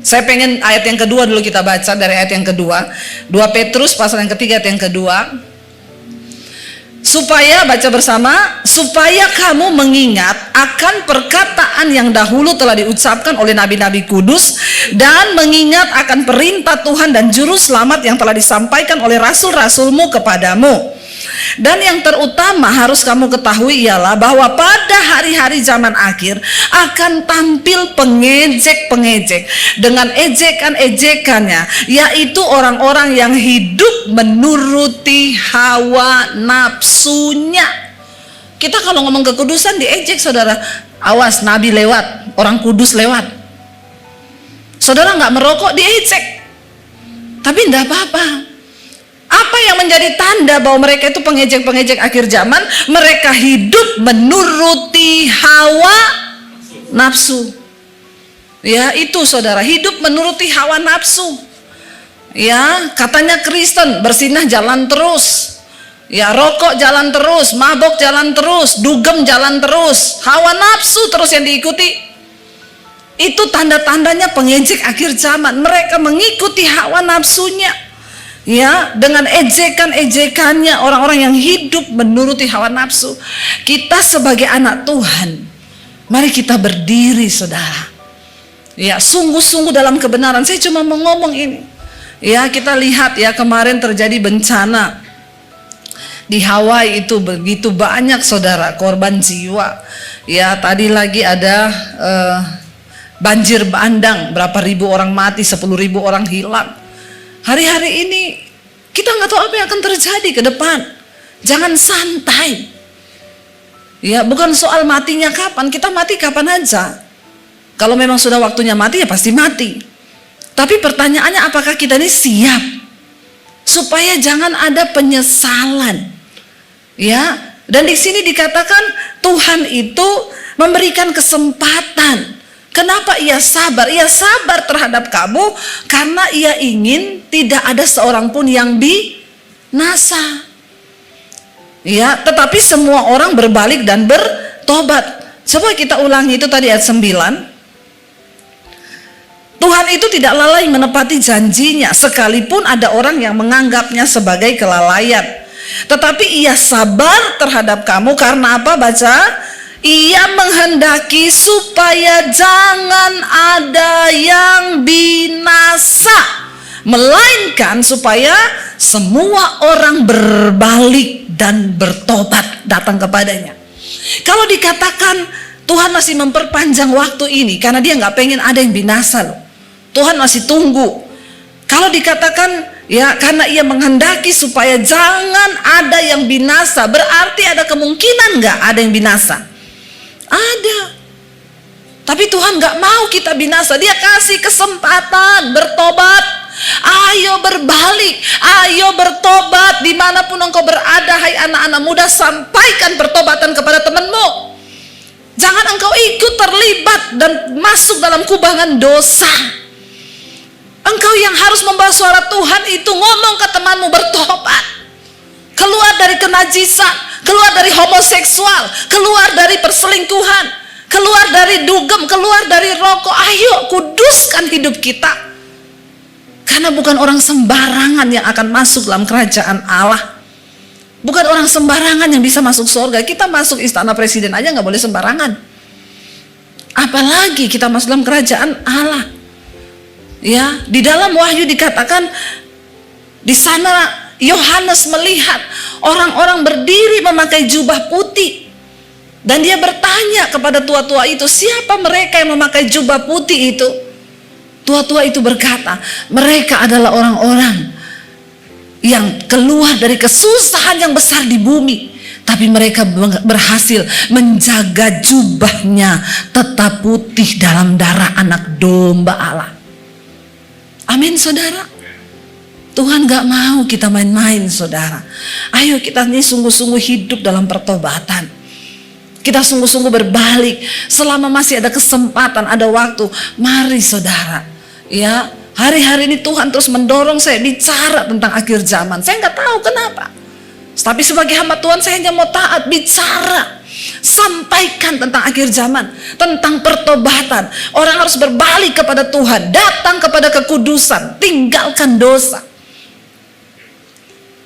Saya pengen ayat yang kedua dulu kita baca, dari ayat yang kedua, 2 Petrus pasal yang ketiga ayat yang kedua. Supaya, baca bersama, supaya kamu mengingat akan perkataan yang dahulu telah diucapkan oleh nabi-nabi kudus, dan mengingat akan perintah Tuhan dan juru selamat yang telah disampaikan oleh rasul-rasulmu kepadamu. Dan yang terutama harus kamu ketahui ialah bahwa pada hari-hari zaman akhir akan tampil pengejek-pengejek dengan ejekan-ejekannya, yaitu orang-orang yang hidup menuruti hawa nafsunya. Kita kalau ngomong kekudusan diejek saudara. Awas, nabi lewat, orang kudus lewat. Saudara nggak merokok diejek. Tapi enggak apa-apa. Apa yang menjadi tanda bahwa mereka itu pengejek-pengejek akhir zaman? Mereka hidup menuruti hawa nafsu. Ya, itu saudara, hidup menuruti hawa nafsu. Ya, katanya Kristen, bersinah jalan terus. Ya, rokok jalan terus, mabok jalan terus, dugem jalan terus, hawa nafsu terus yang diikuti. Itu tanda-tandanya pengejek akhir zaman. Mereka mengikuti hawa nafsunya. Ya, dengan ejekan-ejekannya orang-orang yang hidup menuruti hawa nafsu. Kita sebagai anak Tuhan, mari kita berdiri saudara. Ya, sungguh-sungguh dalam kebenaran. Saya cuma mau ngomong ini. Ya, kita lihat ya, kemarin terjadi bencana di Hawaii, itu begitu banyak saudara korban jiwa. Ya, tadi lagi ada banjir bandang, berapa ribu orang mati, 10.000 orang hilang. Hari-hari ini kita nggak tahu apa yang akan terjadi ke depan. Jangan santai. Ya, bukan soal matinya kapan, kita mati kapan aja. Kalau memang sudah waktunya mati ya pasti mati. Tapi pertanyaannya, apakah kita ini siap supaya jangan ada penyesalan? Ya, dan di sini dikatakan Tuhan itu memberikan kesempatan. Kenapa ia sabar? Ia sabar terhadap kamu karena ia ingin tidak ada seorang pun yang binasa. Ya, tetapi semua orang berbalik dan bertobat. Coba kita ulangi itu tadi ayat 9. Tuhan itu tidak lalai menepati janjinya, sekalipun ada orang yang menganggapnya sebagai kelalaian. Tetapi ia sabar terhadap kamu karena apa? Baca. Ia menghendaki supaya jangan ada yang binasa, melainkan supaya semua orang berbalik dan bertobat datang kepadanya. Kalau dikatakan Tuhan masih memperpanjang waktu ini karena dia nggak pengen ada yang binasa loh. Tuhan masih tunggu. Kalau dikatakan ya karena ia menghendaki supaya jangan ada yang binasa, berarti ada kemungkinan nggak ada yang binasa? Ada. Tapi Tuhan nggak mau kita binasa. Dia kasih kesempatan bertobat. Ayo berbalik, ayo bertobat dimanapun engkau berada. Hai anak-anak muda, sampaikan pertobatan kepada temanmu. Jangan engkau ikut terlibat dan masuk dalam kubangan dosa. Engkau yang harus membawa suara Tuhan itu ngomong ke temanmu bertobat. Keluar dari kenajisan, keluar dari homoseksual, keluar dari perselingkuhan, keluar dari dugem, keluar dari rokok. Ayo kuduskan hidup kita. Karena bukan orang sembarangan yang akan masuk dalam kerajaan Allah. Bukan orang sembarangan yang bisa masuk surga. Kita masuk istana presiden aja nggak boleh sembarangan. Apalagi kita masuk dalam kerajaan Allah. Ya, di dalam Wahyu dikatakan di sana Yohanes melihat orang-orang berdiri memakai jubah putih. Dan dia bertanya kepada tua-tua itu, siapa mereka yang memakai jubah putih itu? Tua-tua itu berkata, mereka adalah orang-orang yang keluar dari kesusahan yang besar di bumi, tapi mereka berhasil menjaga jubahnya tetap putih dalam darah anak domba Allah. Amin saudara. Tuhan gak mau kita main-main saudara. Ayo kita ini sungguh-sungguh hidup dalam pertobatan. Kita sungguh-sungguh berbalik selama masih ada kesempatan, ada waktu. Mari saudara, ya, hari-hari ini Tuhan terus mendorong saya bicara tentang akhir zaman. Saya nggak tahu kenapa. Tapi sebagai hamba Tuhan saya hanya mau taat bicara. Sampaikan tentang akhir zaman, tentang pertobatan. Orang harus berbalik kepada Tuhan, datang kepada kekudusan, tinggalkan dosa.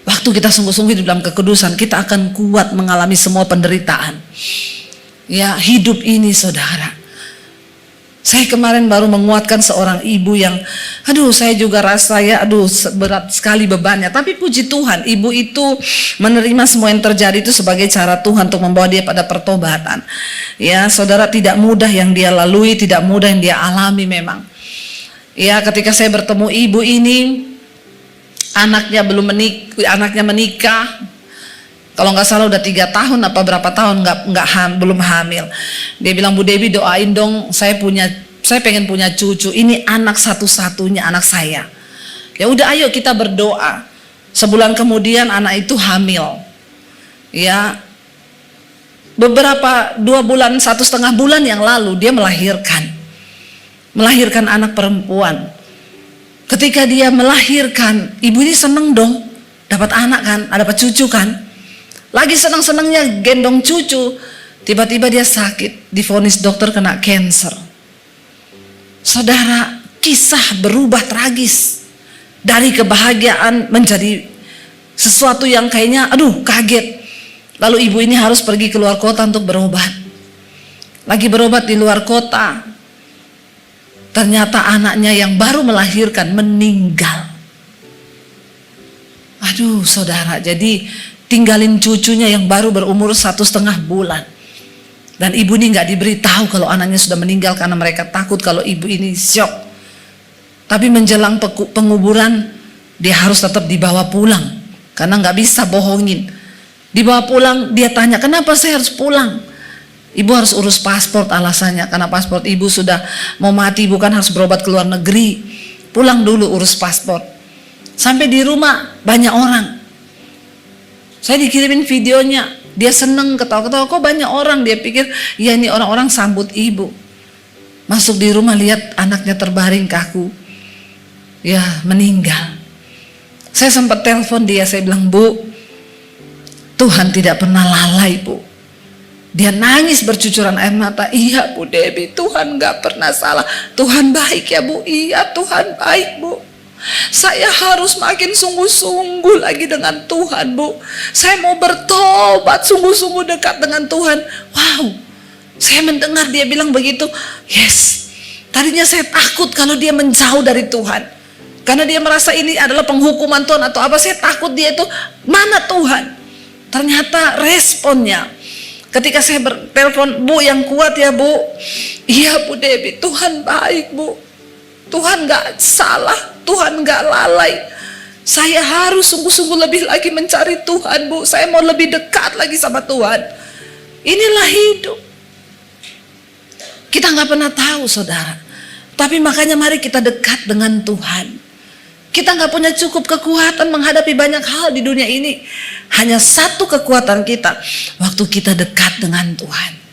Waktu kita sungguh-sungguh hidup dalam kekudusan, kita akan kuat mengalami semua penderitaan. Ya, hidup ini saudara. Saya kemarin baru menguatkan seorang ibu yang, saya juga rasa ya, berat sekali bebannya. Tapi puji Tuhan, ibu itu menerima semua yang terjadi itu sebagai cara Tuhan untuk membawa dia pada pertobatan. Ya, saudara, tidak mudah yang dia lalui, tidak mudah yang dia alami memang. Ya, ketika saya bertemu ibu ini, anaknya menikah. Kalau nggak salah udah 3 tahun apa berapa tahun belum hamil. Dia bilang, Bu Dewi doain dong, saya pengen punya cucu. Ini anak satu-satunya anak saya. Ya udah ayo kita berdoa. Sebulan kemudian anak itu hamil. Ya, 2 bulan 1,5 bulan yang lalu dia melahirkan anak perempuan. Ketika dia melahirkan, ibu ini seneng dong, dapat anak kan, dapat cucu kan. Lagi senang-senangnya gendong cucu, tiba-tiba dia sakit, divonis dokter kena cancer. Saudara, kisah berubah tragis. Dari kebahagiaan menjadi sesuatu yang kayaknya, kaget. Lalu ibu ini harus pergi keluar kota untuk berobat. Lagi berobat di luar kota, ternyata anaknya yang baru melahirkan meninggal. Saudara, jadi tinggalin cucunya yang baru berumur 1,5 bulan. Dan ibu ini nggak diberitahu kalau anaknya sudah meninggal karena mereka takut kalau ibu ini syok. Tapi menjelang penguburan dia harus tetap dibawa pulang karena nggak bisa bohongin. Dibawa pulang, dia tanya, kenapa saya harus pulang? Ibu harus urus paspor alasannya, karena paspor ibu sudah mau mati, bukan harus berobat ke luar negeri. Pulang dulu urus paspor. Sampai di rumah banyak orang. Saya dikirimin videonya, dia seneng ketawa-ketawa, kok banyak orang. Dia pikir, ya ini orang-orang sambut ibu. Masuk di rumah lihat anaknya terbaring kaku, ya meninggal. Saya sempat telepon dia, saya bilang, Bu, Tuhan tidak pernah lalai, Bu. Dia nangis bercucuran air mata. Iya Bu Dewi, Tuhan gak pernah salah. Tuhan baik ya Bu. Iya Tuhan baik Bu. Saya harus makin sungguh-sungguh lagi dengan Tuhan Bu. Saya mau bertobat, sungguh-sungguh dekat dengan Tuhan. Wow, saya mendengar dia bilang begitu. Yes, tadinya saya takut kalau dia menjauh dari Tuhan, karena dia merasa ini adalah penghukuman Tuhan atau apa. Saya takut dia itu, mana Tuhan. Ternyata responnya Ketika saya bertelepon, Bu yang kuat ya Bu. Iya Bu Debbie, Tuhan baik Bu. Tuhan gak salah, Tuhan gak lalai. Saya harus sungguh-sungguh lebih lagi mencari Tuhan Bu. Saya mau lebih dekat lagi sama Tuhan. Inilah hidup. Kita gak pernah tahu saudara. Tapi makanya mari kita dekat dengan Tuhan. Kita gak punya cukup kekuatan menghadapi banyak hal di dunia ini. Hanya satu kekuatan kita, waktu kita dekat dengan Tuhan.